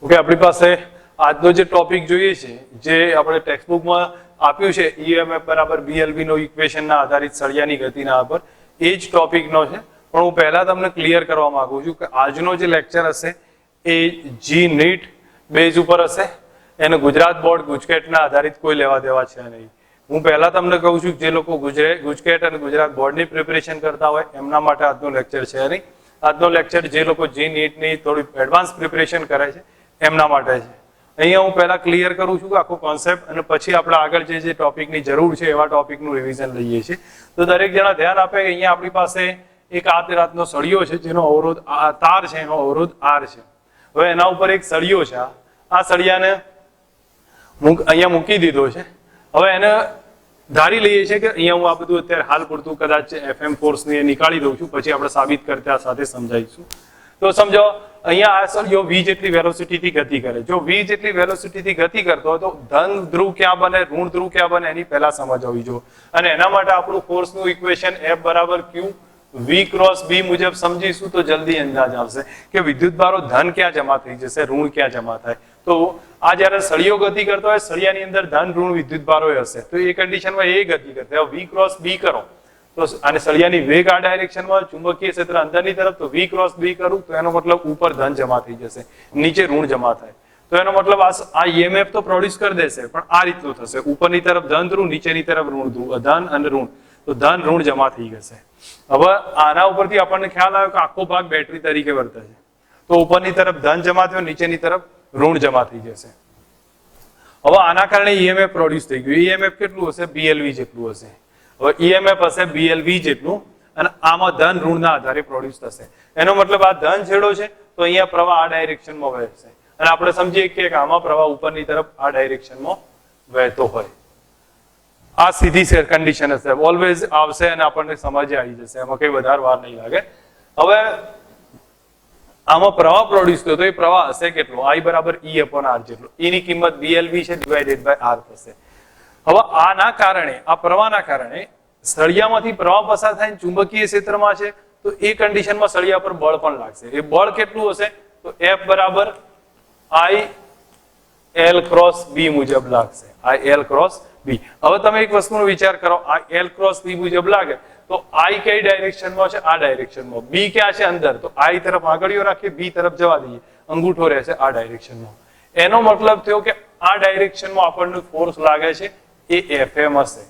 Okay, આપણી પાસે આજનો જે ટોપિક જોઈએ છે, જે આપણે ટેક્સ્ટબુકમાં આપ્યું છે ઈએમએફ બરાબર બીએલવી નો ઇક્વેશનના આધારિત સળિયાની ગતિના પર, એ જ ટોપિકનો છે. પણ હું પહેલા તમને ક્લિયર કરવા માંગુ છું કે આજનો જે લેક્ચર હશે એ જી નીટ બેઝ ઉપર હશે. એને ગુજરાત બોર્ડ ગુજકેટના આધારિત કોઈ લેવા દેવા છે નહીં. હું પહેલા તમને કહું છું કે જે લોકો ગુજકેટ અને ગુજરાત બોર્ડની પ્રિપેરેશન કરતા હોય એમના માટે આજનો લેક્ચર છે નહીં. આજનો લેક્ચર જે લોકો જી નીટની થોડી એડવાન્સ પ્રિપેરેશન કરે છે એમના માટે છે. અહીંયા હું પહેલા ક્લિયર કરું છું કે આખો કોન્સેપ્ટ, અને પછી આપણે આગળ જે ટોપિકની જરૂર છે એવા ટોપિકનું રિવિઝન લઈએ છીએ. તો દરેક જણા ધ્યાન આપે કે અહીંયા આપણી પાસે એક આ રાતનો સળિયો છે જેનો અવરોધ તાર છે, એનો અવરોધ આર છે. હવે એના ઉપર એક સળિયો છે, આ સળિયાને અહીંયા મૂકી દીધો છે. હવે એને ધારી લઈએ છીએ કે અહીંયા હું આ બધું અત્યારે હાલ પૂરતું કદાચ એફએમ ફોર્સને નીકાળી દઉં છું, પછી આપણે સાબિત કરતા સાથે સમજાવીશું. તો સમજો અહીંયા આ સળિયો v જેટલી વેલોસિટીથી ગતિ કરે. જો v જેટલી વેલોસિટીથી ગતિ કરતો હોય તો ધન ધ્રુવ ક્યાં બને, ઋણ ધ્રુવ ક્યાં બને એની પહેલા સમજ હોવી જોઈએ. અને એના માટે આપણું ફોર્સનું ઇક્વેશન F બરાબર Q v ક્રોસ b મુજબ સમજીશું તો જલ્દી અંદાજ આવશે કે વિદ્યુતભારો ધન ક્યાં જમા થઈ જશે, ઋણ ક્યાં જમા થાય. તો આ જયારે સળિયો ગતિ કરતો હોય, સળિયાની અંદર ધન ઋણ વિદ્યુતભારો હશે, તો એ કન્ડિશનમાં એ ગતિ કરશે. હવે v ક્રોસ b કરો તો આને સળિયાની વેગ આ ડાયરેક્શનમાં, ચુંબકીય ક્ષેત્ર અંદરની તરફ, તો v ક્રોસ b કરું તો એનો મતલબ ઉપર ધન જમા થઈ જશે, નીચે ઋણ જમા થાય. તો એનો મતલબ આ ઈએમએફ તો પ્રોડ્યુસ કરી દેશે, પણ આ રીતનું થશે, ઉપરની તરફ ધન ધ્રુવ, નીચેની તરફ ઋણ ધ્રુવ, ધન અને ઋણ, તો ધન ઋણ જમા થઈ જશે. હવે આના ઉપરથી આપણને ખ્યાલ આવ્યો કે આખો ભાગ બેટરી તરીકે વર્તે છે. તો ઉપરની તરફ ધન જમા થયો, નીચેની તરફ ઋણ જમા થઈ જશે. હવે આના કારણે ઈએમએફ પ્રોડ્યુસ થઈ ગયું. ઈએમએફ કેટલું હશે? બીએલવી જેટલું હશે. હવે ઈએમએફ હશે બીએલવી જેટલું, અને આમાં ધન ઋણના આધારે પ્રોડ્યુસ થશે. એનો મતલબ આ ધન છેડો છે તો અહીંયા પ્રવાહ આ ડાયરેક્શનમાં વહેશે, અને આપણે સમજીએ કે આમાં પ્રવાહ ઉપરની તરફ આ ડાયરેક્શનમાં વહેતો હોય. આ સીધી કન્ડિશન હશે, ઓલવેઝ આવશે અને આપણને સમજ આવી જશે, એમાં કઈ વધારે વાર નહીં લાગે. હવે આમાં પ્રવાહ પ્રોડ્યુસ થયો તો એ પ્રવાહ હશે કેટલો? I બરાબર E અપોન R જેટલો. એની કિંમત BLV છે ડિવાઇડેડ બાય R થશે. હવે આના કારણે, આ પ્રવાહના કારણે સળિયામાંથી પ્રવાહ પસાર થાય, ચુંબકીય ક્ષેત્રમાં છે, તો એ કન્ડિશનમાં સળિયા પર બળ પણ લાગશે. એ બળ કેટલું હશે? તો F બરાબર I L ક્રોસ B મુજબ લાગશે. I L cross B. હવે તમે એક વસ્તુનો વિચાર કરો, આ L ક્રોસ B મુજબ લાગે તો I કઈ ડાયરેક્શનમાં છે? આ ડાયરેક્શનમાં. B ક્યાં છે? અંદર. તો I તરફ આગળિયો રાખીએ, B તરફ જવા દઈએ, અંગૂઠો રહેશે આ ડાયરેક્શનમાં. એનો મતલબ થયો કે આ ડાયરેક્શનમાં આપણને ફોર્સ લાગે છે એ FM હશે.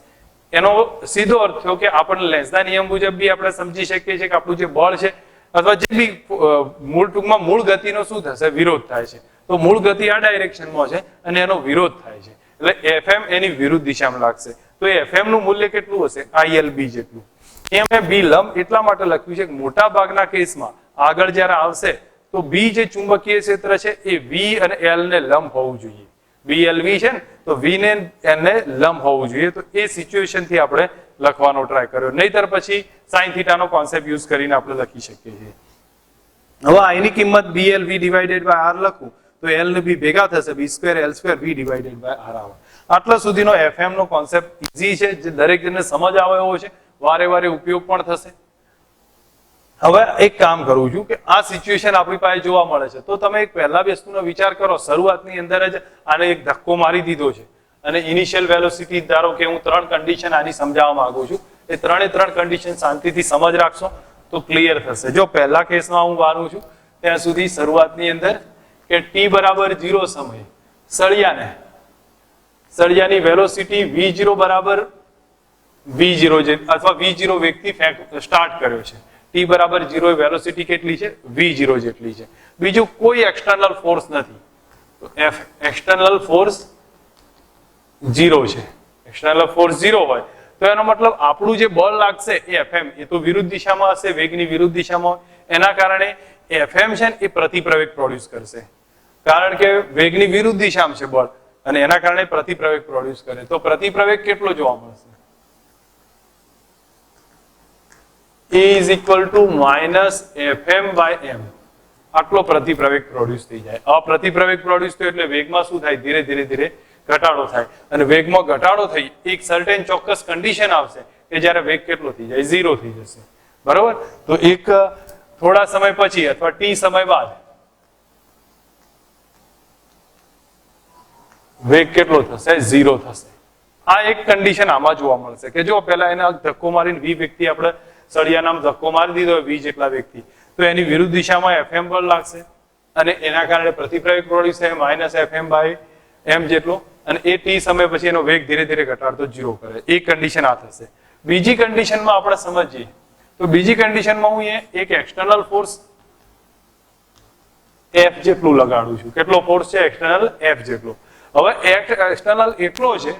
એનો સીધો અર્થ થયો કે આપણને લેન્ઝના નિયમ મુજબ બી આપણે સમજી શકીએ છીએ કે આપણું જે બળ છે અથવા જે બી ટૂંકમાં મૂળ ગતિનો શું થશે? વિરોધ થાય છે. તો મૂળ ગતિ આ ડાયરેક્શનમાં છે અને એનો વિરોધ થાય છે, એટલે FM એની વિરુદ્ધ દિશામાં લાગશે. તો એ FM નું મૂલ્ય કેટલું હશે? ILB જેટલું. એ મેં બી લંબ એટલા માટે લખ્યું છે કે મોટા ભાગના કેસમાં આગળ જયારે આવશે તો બી જે ચુંબકીય ક્ષેત્ર છે એ V અને L ને લંબ હોવું જોઈએ. BLV છે ને, તો V ને L ને લંબ હોવું જોઈએ. તો એ સિચ્યુએશન થી આપણે લખવાનો ટ્રાય કર્યો, નહીતર પછી સાઇન થીટા નો કોન્સેપ્ટ યુઝ કરીને આપણે લખી શકીએ છીએ. હવે આની કિંમત BLV ડિવાઇડેડ બાય R લખું તો L ને બી ભેગા થશે, B² L² V divided by R આવે. આટલા સુધીનો FM નો કોન્સેપ્ટ ઈઝી છે, જે દરેક જણને સમજ આવે એવો છે, વારે વારે ઉપયોગ પણ થશે. હવે એક કામ કરું છું કે આ સિચ્યુએશન આપણી પાસે જોવા મળે છે, તો તમે એક પહેલા વસ્તુનો વિચાર કરો. શરૂઆતની અંદર જ આને એક ધક્કો મારી દીધો છે, અને ઇનિશિયલ વેલોસિટી ધારો કે હું 3 કન્ડિશન આની સમજાવવા માંગુ છું. એ 3 કન્ડિશન શાંતિથી સમજ રાખશો તો ક્લિયર થશે. જો પહેલા કેસમાં હું વારું છું ત્યાં સુધી શરૂઆતની અંદર કે t બરાબર 0 સમયે સળિયાની વેલોસિટી v0 બરાબર v0 જે અથવા v0 વેગથી સ્ટાર્ટ કર્યો છે. t બરાબર 0 એ વેલોસિટી કેટલી છે? v0 જેટલી છે. બીજું કોઈ એક્સટર્નલ ફોર્સ નથી, તો F એક્સટર્નલ ફોર્સ 0 છે. એક્સટર્નલ ફોર્સ 0 હોય તો એનો મતલબ આપણું જે બળ લાગશે એ FM એ તો વિરુદ્ધ દિશામાં હશે, વેગની વિરુદ્ધ દિશામાં. એના કારણે FM છે એ પ્રતિપ્રવેગ પ્રોડ્યુસ કરશે, કારણ કે વેગની વિરુદ્ધ દિશામાં છે બળ, અને એના કારણે પ્રતિપ્રવેગ પ્રોડ્યુસ કરે. તો પ્રતિપ્રવેગ કેટલો જોવા મળશે? A is equal to minus FM by M. આટલો પ્રતિપ્રવેગ પ્રોડ્યુસ થઈ જાય. આ પ્રતિપ્રવેગ પ્રોડ્યુસ થયો એટલે વેગમાં શું થાય? ધીરે ધીરે ધીરે ઘટાડો થાય, અને વેગમાં ઘટાડો થઈ એક સર્ટેન ચોક્કસ કન્ડિશન આવશે કે જ્યારે વેગ કેટલો થઈ જાય? 0 થઈ જશે. બરોબર? તો એક થોડા સમય પછી અથવા T સમય બાદ વેગ કેટલો થશે? 0 થશે. આ એક કન્ડિશન આમાં જોવા મળશે કે જો પહેલા એને ધક્કો મારીને v વ્યક્તિ આપણે સળિયાના ધક્કો મારી દીધો v જેટલા વ્યક્તિ, તો એની વિરુદ્ધ દિશામાં fm બળ લાગશે અને એના કારણે પ્રતિપ્રયોગ પ્રોડ્યુસ થાય -fm/m જેટલો, અને એ t સમય પછી એનો વેગ ધીરે ધીરે ઘટાડતો 0 કરે. એક કન્ડિશન આ થશે. બીજી કન્ડિશનમાં આપણે સમજીએ તો બીજી કન્ડિશનમાં હું એક એક્સટર્નલ ફોર્સ F જેટલું લગાડું છું. કેટલો ફોર્સ છે? એક્સટર્નલ F જેટલો. હવે એક્સટર્નલ એટલો છે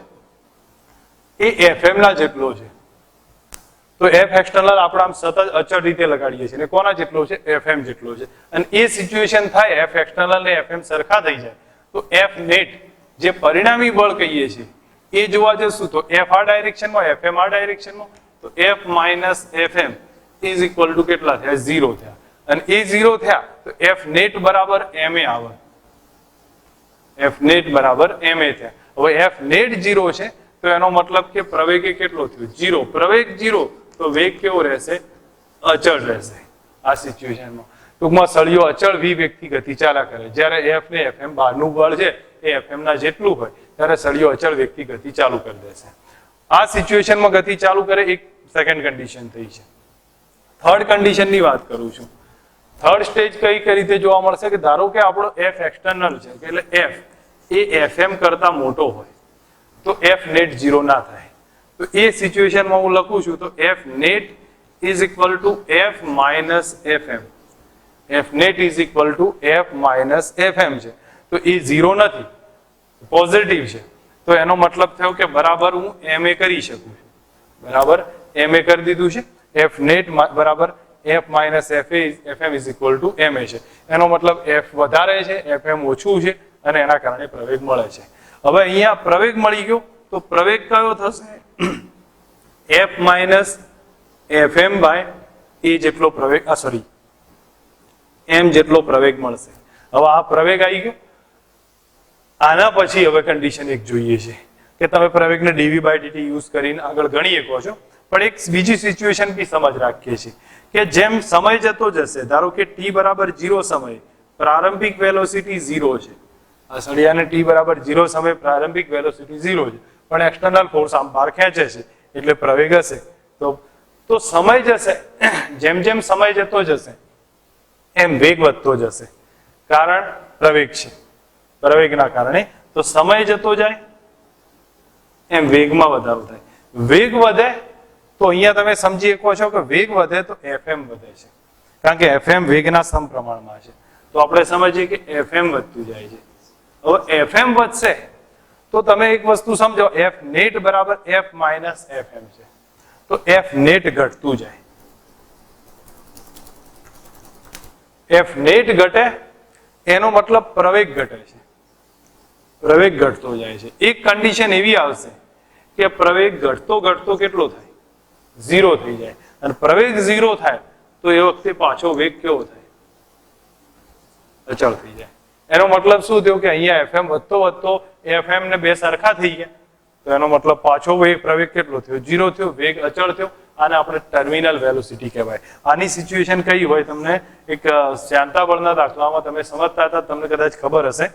એ Fm ના જેટલો છે. તો F એક્સટર્નલ આપણે આમ સતત અચળ રીતે લગાડીએ છીએ. કોના જેટલો છે? Fm જેટલો છે. અને એ સિચ્યુએશન થાય F એક્સટર્નલ ને Fm સરખા થઈ જાય તો F નેટ જે પરિણામી બળ કહીએ છીએ એ જોવા જશું તો F આ ડાયરેક્શનમાં, Fm આ ડાયરેક્શનમાં, તો F - Fm is equal two કેટલા થયા? 0 થયા. અને એ 0 થયા તો F નેટ બરાબર ma આવે. F નેટ બરાબર ma થયા. હવે F નેટ 0 છે તો એનો મતલબ કે પ્રવેગ કેટલો થયો? 0. પ્રવેગ 0 તો વેગ કેવો રહેશે? અચળ રહેશે. આ સિચ્યુએશનમાં ટૂંકમાં સળિયો અચળ v વ્યક્તિ ગતિ ચાલ્યા કરે. જ્યારે F ને Fm બહારનું બળ છે એ Fm ના જેટલું હોય ત્યારે સળિયો અચળ વ્યક્તિ ગતિ ચાલુ કરી દેશે. આ સિચ્યુએશનમાં ગતિ ચાલુ કરે. એક સેકન્ડ કન્ડિશન થઈ છે. થર્ડ કન્ડિશનની વાત કરું છું. થર્ડ સ્ટેજ કઈ રીતે જોવા મળશે કે ધારો કે આપણો F એક્સટર્નલ છે એટલે F એ Fm કરતા મોટો હોય તો F નેટ 0 ના થાય. તો એ સિચ્યુએશનમાં હું લખું છું તો F net is equal two F minus Fm. F net is equal two F minus Fm છે. તો એ 0 નથી, પોઝિટિવ છે. તો એનો મતલબ થયો કે બરાબર હું ma કરી શકું છું. બરાબર ma કરી દીધું છે. F નેટ બરાબર F minus Fm is equal two ma છે. એનો મતલબ F વધારે છે, Fm ઓછું છે અને એના કારણે પ્રવેગ મળે છે. હવે અહીંયા પ્રવેગ મળી ગયો તો પ્રવેગ કયો થશે? F માઇનસ Fm બાય એ જેટલો પ્રવેગ m જેટલો પ્રવેગ મળશે. હવે આ પ્રવેગ આવી ગયો. આના પછી હવે કન્ડિશન એક જોઈએ છે કે તમે પ્રવેગને dv/dt યુઝ કરીને આગળ ગણી શકો છો, પણ એક બીજી સિચ્યુએશન બી સમજ રાખીએ છીએ કે જેમ સમય જતો જશે, ધારો કે t બરાબર 0 સમય પ્રારંભિક વેલોસિટી 0 છે. આ સળિયાને t બરાબર 0 સમય પ્રારંભિક વેલોસિટી 0 છે, પણ એક્સટર્નલ ફોર્સ આમ બહાર ખેંચે છે એટલે પ્રવેગ હશે. તો સમય જશે, જેમ જેમ સમય જતો જશે એમ વેગ વધતો જશે. કારણ પ્રવેગ છે. પ્રવેગના કારણે તો સમય જતો જાય એમ વેગમાં વધારો થાય. વેગ વધે તો અહીંયા તમે સમજી શકો છો કે વેગ વધે તો Fm વધે છે, કારણ કે Fm વેગના સમપ્રમાણમાં છે. તો આપણે સમજીએ કે Fm વધતું જાય છે. હવે Fm વધશે તો તમે એક વસ્તુ સમજો, F નેટ બરાબર F માઇનસ Fm છે. તો F નેટ ઘટતું જાય. F નેટ ઘટે એનો મતલબ પ્રવેગ ઘટે છે. પ્રવેગ ઘટતો જાય છે. એક કન્ડિશન એવી આવશે કે પ્રવેગ ઘટતો ઘટતો કેટલો થાય? 0 થઈ જાય. અને પ્રવેગ 0 થાય તો એ વખતે પાછો વેગ કેવો થાય? અચળ થઈ જાય. એનો મતલબ શું થયો કે અહીંયા Fm વધતો વધતો Fm ને બે સરખા થઈ ગયા. તો એનો મતલબ પાછો વેગ પ્રવેગ કેટલો થયો? 0 થયો. વેગ અચળ થયો. આને આપણે ટર્મિનલ વેલોસિટી કહેવાય. આની સિચ્યુએશન કઈ હોય? તમને એક શ્યાનતા બળના દાખલામાં તમે સમજતા હતા, તમને કદાચ ખબર હશે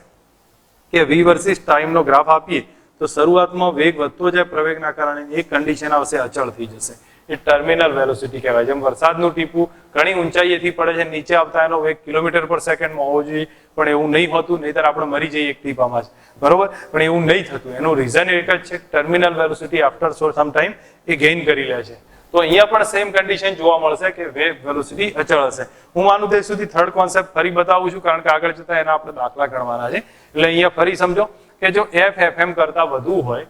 કે v વર્સિસ ટાઈમનો ગ્રાફ આપીએ તો શરૂઆતમાં વેગ વધતો જાય પ્રવેગના કારણે, એક કન્ડિશન આવશે અચળ થઈ જશે. એ ટર્મિનલ વેલોસિટી કહેવાય. જેમ વરસાદનું ટીપું ઘણી ઊંચાઈએથી પડે છે, નીચે આવતા એનો વેગ કિલોમીટર/સેકન્ડમાં હોવો જોઈએ, પણ એવું નહીં હોતું, નહીતર આપણે મરી જઈએ એક ટીપામાં જ. બરોબર? પણ એવું નહીં થતું. એનું રીઝન એક જ છે, terminal velocity after some time એ ગેઇન કરી લે છે. તો અહીંયા પણ સેમ કન્ડિશન જોવા મળશે કે વેગ વેલોસિટી અચળ હશે. હું માનું ત્યાં સુધી થર્ડ કોન્સેપ્ટ ફરી બતાવું છું, કારણ કે આગળ જતા એના આપણે દાખલા ગણવાના છે. એટલે અહીંયા ફરી સમજો કે જો Fm કરતા વધુ હોય,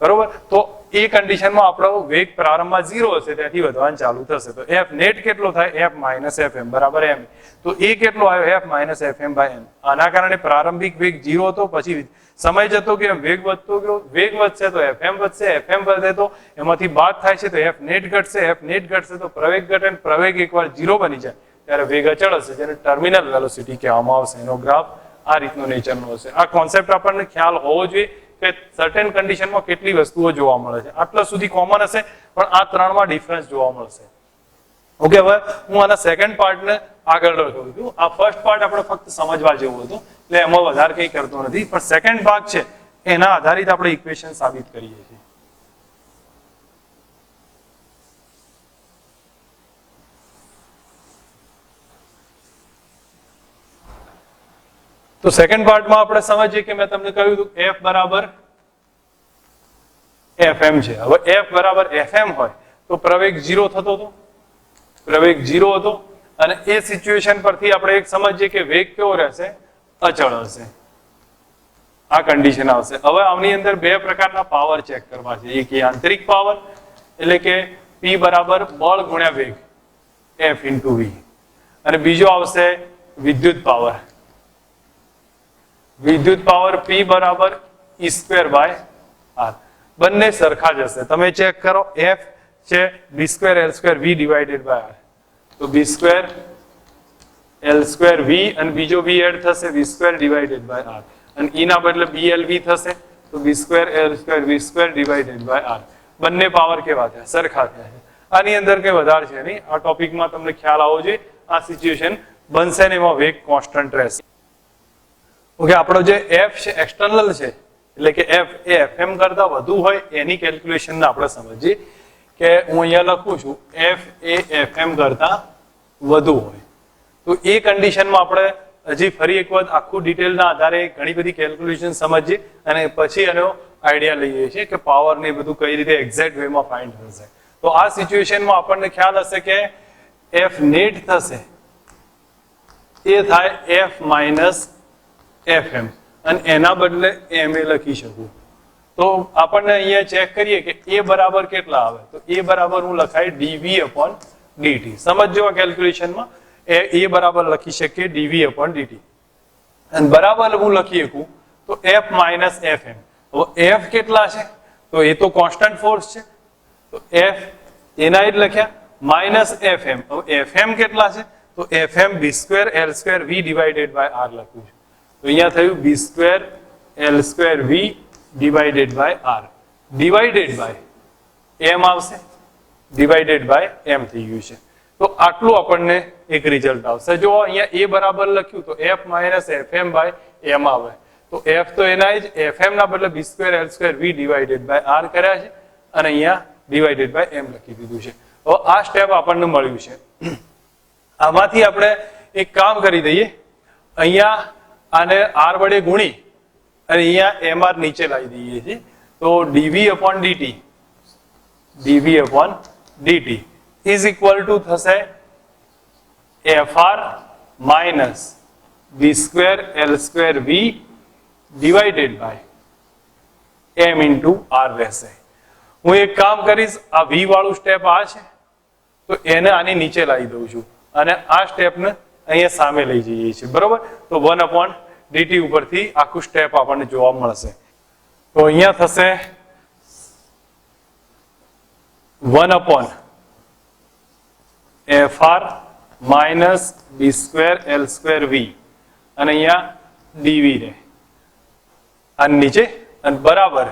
બરોબર, તો એ કન્ડિશનમાં આપણો વેગ પ્રારંભમાં 0 હશે, ત્યાંથી વધવાનું ચાલુ થશે. તો F નેટ કેટલો થાય? F માઇનસ Fm બરાબર m. તો એ કેટલો આવ્યો? F minus Fm by m. આના કારણે પ્રારંભિક વેગ 0 હતો, પછી સમય જતો ગયો વેગ વધતો ગયો. વેગ વધશે તો Fm વધશે, Fm વધે તો એમાંથી બાદ થાય છે તો F નેટ ઘટશે. F નેટ ઘટશે તો પ્રવેગ ઘટે. પ્રવેગ એકવાર 0 બની જાય ત્યારે વેગ અચળ હશે, જેને ટર્મિનલ વેલોસિટી કહેવામાં આવશે. એનો ગ્રાફ આ રીતનો નેચરનો હશે. આ કોન્સેપ્ટ આપણને ખ્યાલ હોવો જોઈએ કે સર્ટેન કન્ડિશનમાં કેટલી વસ્તુઓ જોવા મળે છે. આટલા સુધી કોમન હશે, પણ આ ત્રણમાં ડિફરન્સ જોવા મળશે. ઓકે, હવે હું આના સેકન્ડ પાર્ટને આગળ રખું છું. આ ફર્સ્ટ પાર્ટ આપણે ફક્ત સમજવા જેવું હતું, એટલે એમાં વધારે કંઈ કરતો નથી. પણ સેકન્ડ ભાગ છે એના આધારિત આપણે ઇક્વેશન સાબિત કરીએ છીએ. તો સેકન્ડ પાર્ટમાં આપણે સમજીએ કે મેં તમને કહ્યું હતું F બરાબર Fm છે. હવે F બરાબર Fm હોય તો પ્રવેગ 0 થતો હતો, પ્રવેગ 0 હતો, અને એ સિચ્યુએશન પરથી આપણે એક સમજીએ કે વેગ કેવો રહેશે, અચળ હશે. આ કન્ડિશન આવશે. હવે આની અંદર બે પ્રકારના પાવર ચેક કરવા છે. એક યાંત્રિક પાવર એટલે કે P બરાબર બળ ગુણ્યા વેગ F ઇન્ટુ V, અને બીજો આવશે વિદ્યુત પાવર. વિદ્યુત પાવર P બરાબર E સ્ક્વેર બાય R. બંને સરખા જ હશે. તમે ચેક કરો, F છે B square L square V divided by R, તો B square L square V અને બીજો V એડ થશે V square divided by R, અને E ના બદલે BLV થશે તો B square L square V square divided by R. બંને પાવર કેવા થયા, સરખા થયા છે. આની અંદર કઈ વધારે છે નહીં. આ ટોપિકમાં તમને ખ્યાલ આવવો જોઈએ. આ સિચ્યુએશન બનશે ને એમાં વેગ કોન્સ્ટન્ટ રહેશે. ઓકે, આપણો જે F છે એક્સટર્નલ છે, એટલે કે F એ Fm કરતા વધુ હોય એની કેલ્ક્યુલેશન આપણે સમજીએ કે હું અહીંયા લખું છું F એ Fm કરતા વધુ હોય. તો એ કન્ડિશનમાં આપણે હજી ફરી એક વખત આખું ડિટેલના આધારે ઘણી બધી કેલ્ક્યુલેશન સમજીએ અને પછી એનો આઈડિયા લઈએ છીએ કે પાવર ને બધું કઈ રીતે એક્ઝેક્ટ વેમાં ફાઇન્ડ થશે. તો આ સિચ્યુએશનમાં આપણને ખ્યાલ હશે કે F નેટ થશે એ થાય F માઇનસ Fm, અને એના બદલે ma લખી શકું. તો આપણને અહીંયા ચેક કરીએ કે a બરાબર કેટલા આવે, તો a બરાબર હું લખાય dv upon dt. સમજો આ કેલ્ક્યુલેશનમાં a બરાબર લખી શકીએ dv upon dt, અને બરાબર હું લખી શકું તો F માઇનસ Fm. હવે F કેટલા છે, તો એ તો કોન્સ્ટન્ટ ફોર્સ છે, તો F એના જ લખ્યા માઇનસ Fm. હવે Fm કેટલા છે, તો Fm B square L square V divided by R લખું છું. તો અહીંયા થયું B square L square V divided by R, divided by m આવશે, ડિવાઇડેડ બાય m થઈ ગયું છે. તો આટલું આપણને એક રિઝલ્ટ આવશે. જો અહીંયા a બરાબર લખ્યું તો F minus Fm by m આવે, તો F તો એના જ Fm ના બદલે B square L square V divided by R કર્યા છે, અને અહીંયા ડિવાઇડેડ બાય m લખી દીધું છે. હવે આ સ્ટેપ આપણને મળ્યું છે. આમાંથી આપણે એક કામ કરી દઈએ, અહીંયા આને R વડે ગુણી અને અહીંયા mr નીચે લાવી દઈએ છીએ. તો dv upon dt is equal to થશે fr minus b square l square v divided by m into r રહેશે. હું એક કામ કરીશ, આ v વાળું સ્ટેપ આ છે તો એને આની નીચે લાવી દઉં છું, અને આ સ્ટેપને અહીંયા સામે લઈ જઈએ છીએ, બરોબર. તો 1 upon dt ઉપરથી આખું સ્ટેપ આપણને જોવા મળશે. તો અહીંયા થશે 1 upon fr minus b square l square v, અને અહીંયા dv રહે અને નીચે, અને બરાબર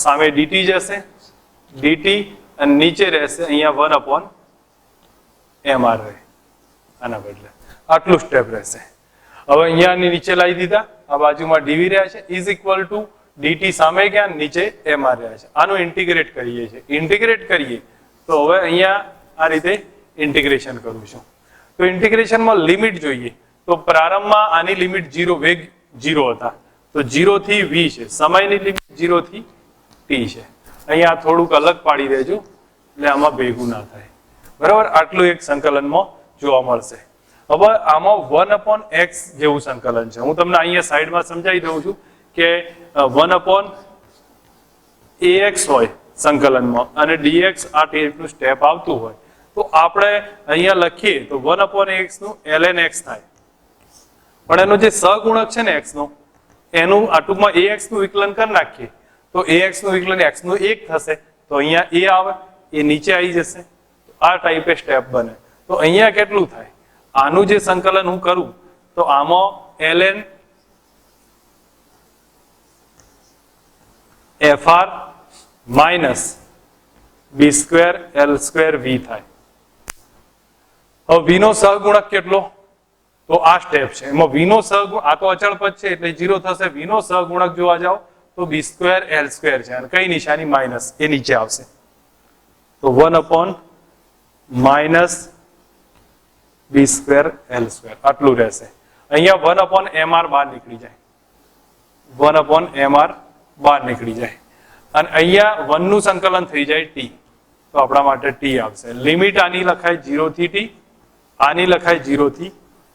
સામે dt જશે, dt અને નીચે રહેશે અહીંયા 1 upon mr રહે, આના બદલે આટલું સ્ટેપ રહેશે. હવે અહીંયા નીચે લાવી દીધા, આ બાજુમાં dv રહ્યા છે, ઇઝ ઇક્વલ ટુ dt સામે ગયા, નીચે mr રહ્યા છે. આનું ઇન્ટિગ્રેટ કરીએ છીએ. ઇન્ટિગ્રેટ કરીએ તો હવે અહીંયા આ રીતે ઇન્ટિગ્રેશન કરું છું. તો ઇન્ટિગ્રેશનમાં લિમિટ જોઈએ તો પ્રારંભમાં આની લિમિટ 0, વેગ 0 હતા, તો 0 થી v છે, સમયની લિમિટ 0 થી t છે. અહીંયા થોડુંક અલગ પાડી દેજો એટલે આમાં ભેગું ના થાય, બરાબર. આટલું એક સંકલનમાં જોવા મળશે. હવે આમાં 1 upon x જેવું સંકલન છે. હું તમને અહીંયા સાઈડમાં સમજાવી દઉં છું કે 1 upon ax હોય સંકલનમાં અને dx આ ટાઈપનું સ્ટેપ આવતું હોય તો આપણે અહીંયા લખીએ તો 1 upon ax નું ln x થાય, પણ એનો જે સહગુણક છે ને x નો, એનું આ ટૂંકમાં ax નું વિકલન કરી નાખીએ તો ax નું વિકલન x નું 1 થશે, તો અહીંયા a આવે, એ નીચે આવી જશે, આ ટાઈપે સ્ટેપ બને. તો અહીંયા કેટલું થાય, આનું જે સંકલન હું કરું તો આમાં ln fr minus b square l square v થાય. હવે v નો સહગુણક કેટલો, તો આ સ્ટેપ છે, એમાં v નો સહગુણક, આ તો અચળ પદ છે એટલે 0 થશે. v નો સહગુણક જોવા જાઓ તો બી સ્ક્વેર એલ સ્ક્વેર છે અને કઈ નિશાની માઇનસ એ નીચે આવશે તો 1 minus B square L square આટલું રહેશે. અહીંયા 1/mr બહાર નીકળી જાય 1/mr બહાર નીકળી જાય અને અહીંયા 1 નું સંકલન થઈ જાય t તો આપણા માટે t આવશે. લિમિટ આની લખાય 0 થી t આની લખાય 0 થી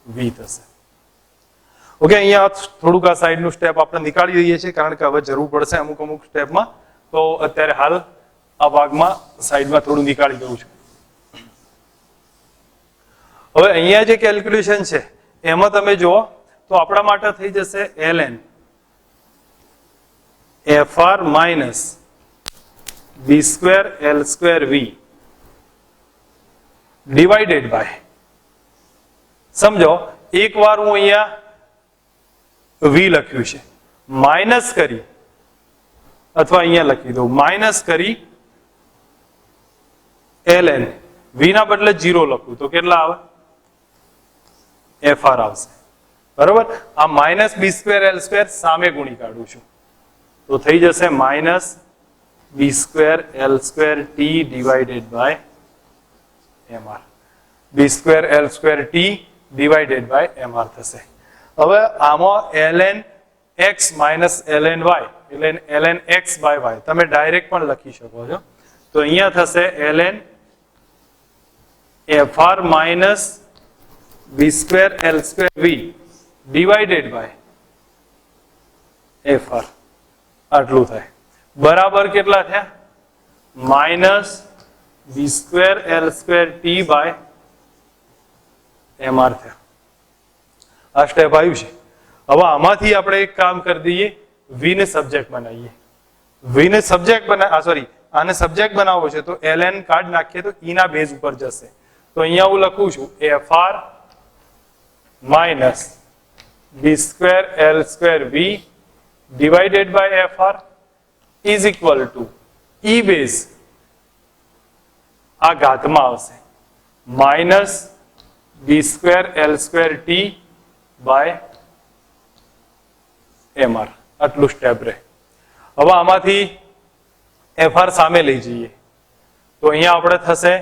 v થશે. ઓકે અહીંયા થોડુંક આ સાઈડનું સ્ટેપ આપણે નીકાળી દઈએ છીએ કારણ કે હવે જરૂર પડશે અમુક સ્ટેપમાં તો અત્યારે હાલ આ ભાગમાં સાઈડમાં થોડું નીકાળી દઉં છું. હવે અહીંયા જે કેલ્ક્યુલેશન છે એમાં તમે જુઓ તો આપણા માટે થઈ જશે ln fr minus B square L square V divided by સમજો એક વાર હું અહીંયા વી લખ્યું છે માઇનસ કરી અથવા અહીંયા લખી દઉં માઇનસ કરી ln વી ના બદલે 0 લખું તો કેટલા આવે fr આવશે બરોબર. આ minus B square L square સામે ગુણી કાઢું છું તો થઈ જશે minus B square L square T divided by mr B square L square T divided by mr થશે. હવે આમાં ln x minus ln y એટલે ln x બાય y તમે ડાયરેક્ટ પણ લખી શકો છો તો અહીંયા થશે ln fr minus B square L square V divided by fr આટલું થાય બરાબર કેટલા થયા minus B square L square T by mr થયા. આ સ્ટેપ આવ્યું છે. હવે આમાંથી આપણે એક કામ કરી દઈએ v ને સબ્જેક્ટ બનાવીએ. v ને સબ્જેક્ટ આને સબ્જેક્ટ બનાવવો છે તો ln કાર્ડ નાખીએ તો e ના બેઝ ઉપર જશે તો અહીંયા હું લખું છું fr minus B square L square V divided by fr is equal to e base આ ઘાતમાં આવશે minus B square L square T by mr આટલું સ્ટેપ રહે. હવે આમાંથી fr સામે લઈ જઈએ તો અહીંયા આપણે થશે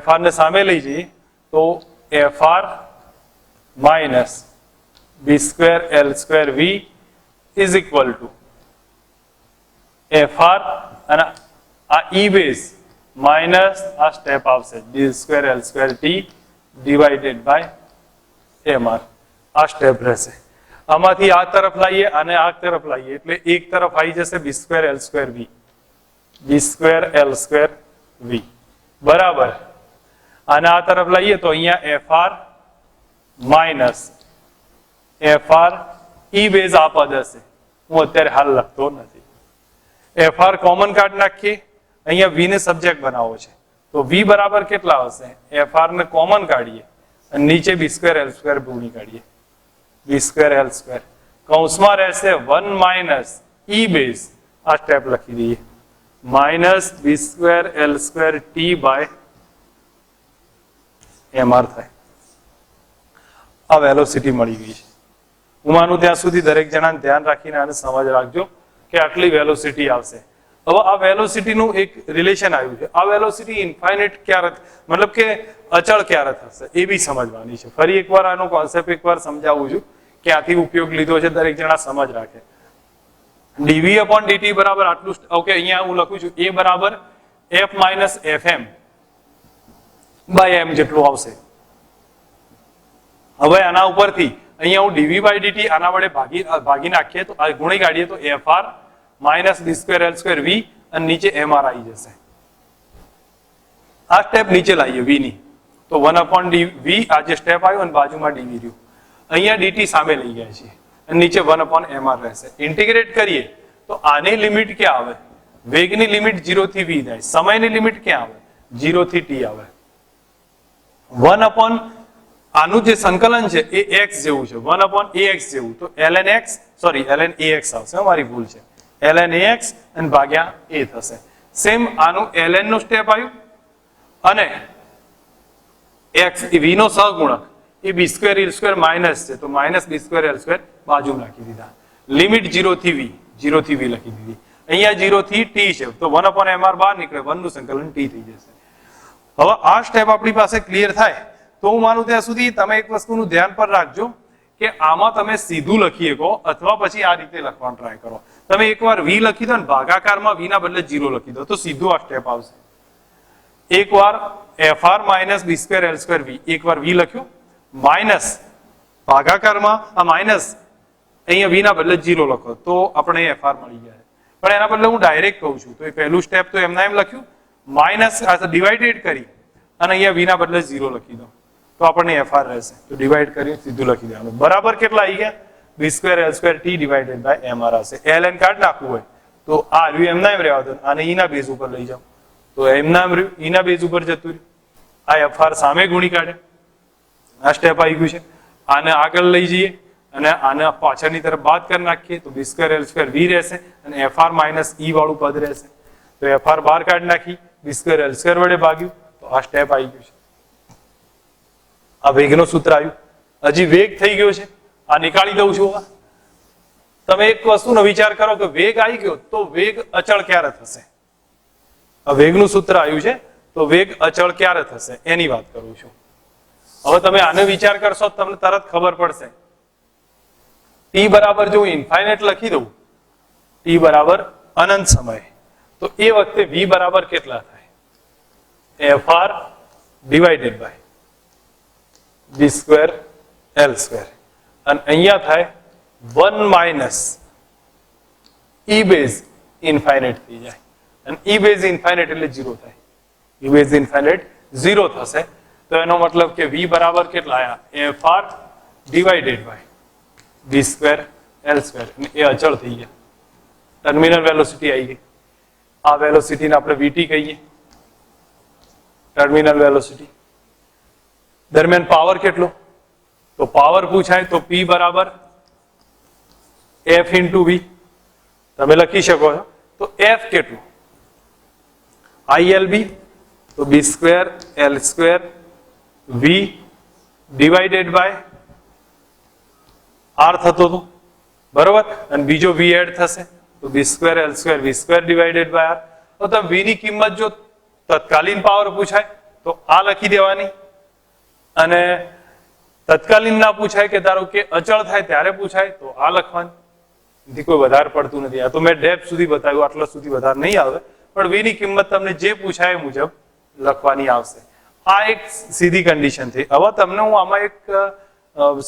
fr ને સામે લઈ જઈએ તો fr minus B square L square V is equal to fr અને આ e બેઝ માઇનસ આ સ્ટેપ આવશે B square L square T divided by mr આ સ્ટેપ રહેશે. આમાંથી આ તરફ લાવીએ અને આ તરફ લાવીએ એટલે એક તરફ આવી જશે બી સ્ક્વેર એલ સ્ક્વેર વી બી સ્ક્વેર એલ સ્ક્વેર વી બરાબર. અને આ તરફ લાવીએ તો અહીંયા fr માઇનસ fr ઈ બેઝ આ પદ હશે હું અત્યારે હાલ લખતો નથી. fr કોમન કાઢ નાખીએ અહીંયા v ને સબ્જેક્ટ બનાવવો છે તો v બરાબર કેટલા હશે fr ને કોમન કાઢીએ અને નીચે બી સ્ક્વેર એલ સ્ક્વેર ગુણી કાઢીએ બી સ્ક્વેર એલ સ્ક્વેર કૌંસમાં રહેશે 1 માઇનસ ઈ બેઝ આ સ્ટેપ લખી દઈએ minus B square L square T by mr થાય. આ વેલોસિટી મળી ગઈ છે. હું માનું ત્યાં સુધી દરેક જણાને ધ્યાન રાખીને આને સમજ રાખજો કે આટલી વેલોસિટી આવશે. હવે આ વેલોસિટી નું એક રિલેશન આવ્યું છે. આ વેલોસિટી ઇન્ફાઇનાઇટ ક્યારે મતલબ કે અચળ ક્યારે થશે એ બી સમજવાની છે. ફરી એકવાર આનો કોન્સેપ્ટ એકવાર સમજાવું છું ક્યાંથી ઉપયોગ લીધો છે દરેક જણા સમજ રાખે. dv upon dt બરાબર આટલું ઓકે અહીંયા હું લખું છું a બરાબર f minus fm by m જેટલું આવશે. હવે આના ઉપરથી અહીંયા હું dv બાય dt આના વડે ભાગી નાખીએ તો ગુણી કાઢીએ તો fr minus B square L square વી અને નીચે mr આવી જશે. આ સ્ટેપ નીચે લાવીએ v ની તો 1/v આ જે સ્ટેપ આવ્યો અને બાજુમાં dv રહ્યું અહીંયા dt સામે લઈ ગયા છે અને નીચે 1/mr રહેશે. ઇન્ટિગ્રેટ કરીએ તો આની લિમિટ ક્યાં આવે વેગની લિમિટ 0 થી v થાય સમયની લિમિટ ક્યાં આવે 0 થી t આવે 1/ આનું જે સંકલન છે એ x જેવું છે 1/ax જેવું તો ln ax આવશે મારી ભૂલ છે ln ax અને ભાગ્યા a થશે. સેમ આનું ln નું સ્ટેપ આવ્યું અને x v નો સહગુણક એ બી સ્ક્વેર એલ સ્ક્વેર માઇનસ છે તો minus B square L square બાજુ નાખી દીધા. લિમિટ 0 થી v 0 થી v લખી દીધી. અહીંયા 0 થી t છે તો 1/mr બહાર નીકળે, 1 નું સંકલન t થઈ જશે. હવે આ સ્ટેપ આપણી પાસે ક્લિયર થાય તો હું માનું ત્યાં સુધી તમે એક વસ્તુનું ધ્યાન પર રાખજો કે આમાં તમે સીધું લખી શકો અથવા પછી આ રીતે લખવાનું ટ્રાય કરો. તમે એકવાર v લખી દો ને ભાગાકારમાં v ના બદલે 0 લખી દો તો સીધું આ સ્ટેપ આવશે. એકવાર fr minus b square l square v, એકવાર v લખ્યો માઇનસ ભાગાકારમાં આ માઇનસ અહીંયા v ના બદલે 0 લખો તો આપણે fr મળી જાય. પણ એના બદલે હું ડાયરેક્ટ કહું છું તો એ પહેલું સ્ટેપ તો એમના એમ લખ્યું, માઇનસ ડિવાઇડેડ કરી અને અહીંયા v ના બદલે 0 લખી દો તો આપણને fr રહેશે. તો ડિવાઈડ કરી સીધું લખી દેવાનું. બરાબર કેટલા આવી ગયા? b square l square t divided by mr હશે. ln કાઢ નાખવું હોય તો આ રહ્યું એમના એમ રહેવા દો અને e ના બેઝ ઉપર લઈ જાઓ તો એમના એમ રહ્યું, e ના બેઝ ઉપર જતું રહ્યું. આ fr સામે ગુણી કાઢે, આ સ્ટેપ આવી ગયું છે. આને આગળ લઈ જઈએ અને આને પાછળની તરફ બાદ કરી નાખીએ તો b square l square v રહેશે અને fr માઇનસ e વાળું પદ રહેશે. તો fr બહાર કાઢી નાખી, b સ્ક્વેર l સ્ક્વેર વડે ભાગ્યું તો આ સ્ટેપ આવી ગયું છે. આ વેગનું સૂત્ર આવ્યું. હજી વેગ થઈ ગયો છે, આ નીકાળી દઉં છું. તમે એક વસ્તુનો વિચાર કરો કે વેગ આવી ગયો તો વેગ અચળ ક્યારે થશે? આ વેગનું સૂત્ર આવ્યું છે તો વેગ અચળ ક્યારે થશે એની વાત કરું છું. હવે તમે આનો વિચાર કરશો તમને તરત ખબર પડશે. t બરાબર જો હું ઇન્ફાઇનાઇટ લખી દઉં, t બરાબર અનંત સમય, તો એ વખતે v બરાબર કેટલા થાય? fr divided by b square l square અને અહીંયા થાય 1 માઇનસ e બેઝ ઇન્ફાઇનાઇટ થઈ જાય અને e બેઝ ઇન્ફાઇનાઇટ એટલે 0 થાય. e બેઝ ઇન્ફાઇનાઇટ 0 થશે તો એનો મતલબ કે v બરાબર કેટલા આયા? fr divided by b square l square એ અચળ થઈ ગયા. ટર્મિનલ વેલોસિટી આવી ગઈ. આ વેલોસિટીને આપણે vt કહીએ, ટર્મિનલ વેલોસિટી. દરમિયાન પાવર કેટલો? તો પાવર પૂછાય તો p બરાબર f ઇન્ટુ v તમે લખી શકો છો. તો f કેટલું? ILB તો b square l square v divided by r થતો હતો બરોબર, અને બીજો v એડ થશે તો b square l square v square divided by r. તો તમે v ની કિંમત જો તત્કાલીન પાવર પૂછાય તો આ લખી દેવાની અને તત્કાલીન ના પૂછાય કે ધારો કે અચળ થાય ત્યારે પૂછાય તો આ લખવાની. એથી કોઈ વધારે પડતું નથી. આ તો મેં ડેપ્થ સુધી બતાવ્યું, આટલા સુધી વધારે નહીં આવે, પણ v ની કિંમત તમને જે પૂછાય એ મુજબ લખવાની આવશે. આ એક સીધી કન્ડિશન થઈ. હવે તમને હું આમાં એક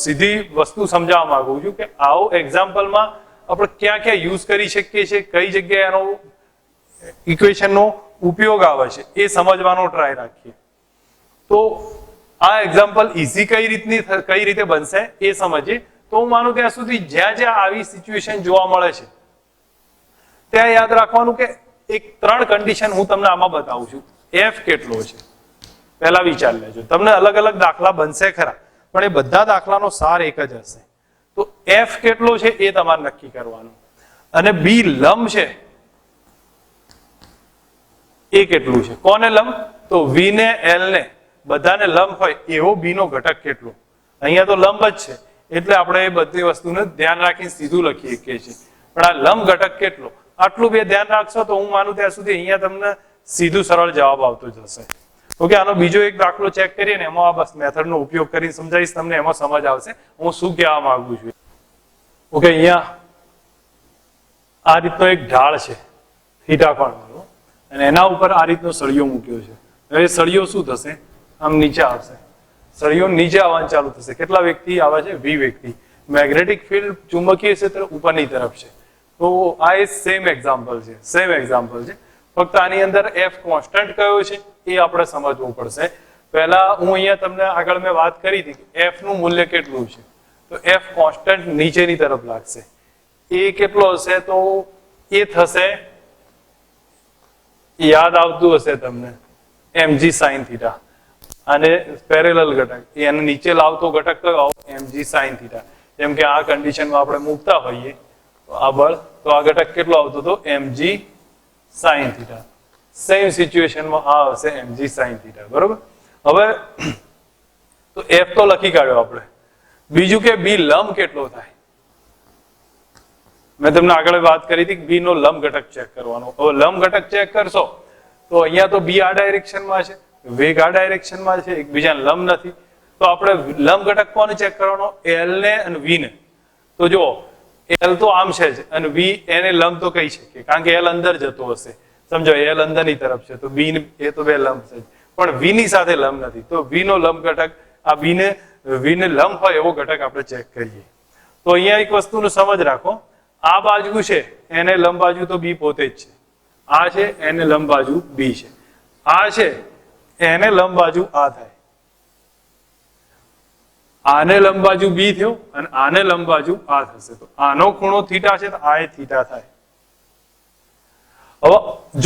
સીધી વસ્તુ સમજાવવા માંગુ છું કે આવો એક્ઝામ્પલમાં આપણે ક્યાં ક્યાં યુઝ કરી શકીએ છીએ, કઈ જગ્યાએ એનો ઇક્વેશનનો ઉપયોગ આવે છે એ સમજવાનો ટ્રાય રાખીએ. તો આ એક્ઝામ્પલ ઇઝી કઈ રીતે બનશે એ સમજીએ. તો હું માનું ત્યાં સુધી જ્યાં જ્યાં આવી સિચ્યુએશન જોવા મળે છે ત્યાં યાદ રાખવાનું કે એક 3 કન્ડિશન હું તમને આમાં બતાવું છું. f કેટલો છે પહેલા વિચાર લેજો. તમને અલગ અલગ દાખલા બનશે ખરા પણ એ બધા દાખલાનો સાર એક જ હશે. તો f કેટલો છે એ તમારે નક્કી કરવાનું અને b લંબ છે એ કેટલું છે. કોને લંબ? તો v ને l ને બધાને લંબ હોય એવો b નો ઘટક કેટલો. અહીંયા તો લંબ જ છે એટલે આપણે એ બધી વસ્તુને ધ્યાન રાખીને સીધું લખી શકીએ છીએ, પણ આ લંબ ઘટક કેટલો આટલું બે ધ્યાન રાખશો તો હું માનું ત્યાં સુધી અહીંયા તમને સીધું સરળ જવાબ આવતો જશે. ઓકે, આનો બીજો એક દાખલો ચેક કરીએ ને એમાં બસ મેથડનો ઉપયોગ કરીને સમજાવીશ તમને, એમાં સમજ આવશે હું શું કહેવા માંગુ છું. ઓકે, અહીંયા આ રીતનો એક ઢાળ છે થીટા કોણવાળો અને એના ઉપર આ રીતનો સળિયો મૂક્યો છે. હવે સળિયો શું થશે? આમ નીચે આવશે. સળિયો નીચે આવવાનું ચાલુ થશે. કેટલા વેગથી આવે છે? v વેગથી. મેગ્નેટિક ફિલ્ડ ચુંબકીય ક્ષેત્ર ઉપરની તરફ છે. તો આ એ સેમ એક્ઝામ્પલ છે, ફક્ત આની અંદર f કોન્સ્ટન્ટ કયો છે એ આપણે સમજવું પડશે. પહેલા હું અહીંયા તમને આગળ મેં વાત કરી હતી કે f નું મૂલ્ય કેટલું છે. તો f કોન્સ્ટન્ટ નીચેની તરફ લાગશે. એ કેટલો હશે? તો એ થશે, યાદ આવતું હશે તમને, mg sin થીટા. અને પેરેલલ ઘટક એને નીચે લાવતો ઘટક કયો? mg sin theta. જેમ કે આ કન્ડિશનમાં આપણે મૂકતા હોઈએ તો આ બળ, તો આ ઘટક કેટલો આવતો હતો? mg sin theta. સેમ સિચ્યુએશનમાં આ હશે mg sin થીટા. બરોબર. હવે તો f તો લખી કાઢ્યો આપણે. બીજું કે b લંબ કેટલો થાય? મેં તમને આગળ વાત કરી હતી કે બી નો લંબ ઘટક ચેક કરવાનો. હવે લંબ ઘટક ચેક કરશો તો અહીંયા તો બી આ ડાયરેક્શનમાં છે, વેગ આ ડાયરેક્શનમાં છે, એકબીજાને લંબ નથી. તો આપણે લંબ ઘટક કોને ચેક કરવાનો? એલ ને અને વી ને. તો જો એલ તો આમ છે જ અને વી એને લંબ તો કહી શકીએ કારણ કે એલ અંદર જતો હશે. સમજો એલ અંદરની તરફ છે તો બી એ તો બે લંબ છે પણ વી ની સાથે લંબ નથી. તો વી નો લંબ ઘટક આ વી ને લંબ હોય એવો ઘટક આપણે ચેક કરીએ. તો અહીંયા એક વસ્તુનું સમજ રાખો, આ બાજુ છે એને લંબ બાજુ તો બી પોતે જ છે, આ છે એને લંબ બાજુ બી છે, આ છે એને લંબ બાજુ આ થાય, આને લંબ બાજુ બી થયો અને આને લંબ બાજુ આ થશે. તો આનો ખૂણો થીટા છે તો આ એ થીટા થાય. હવે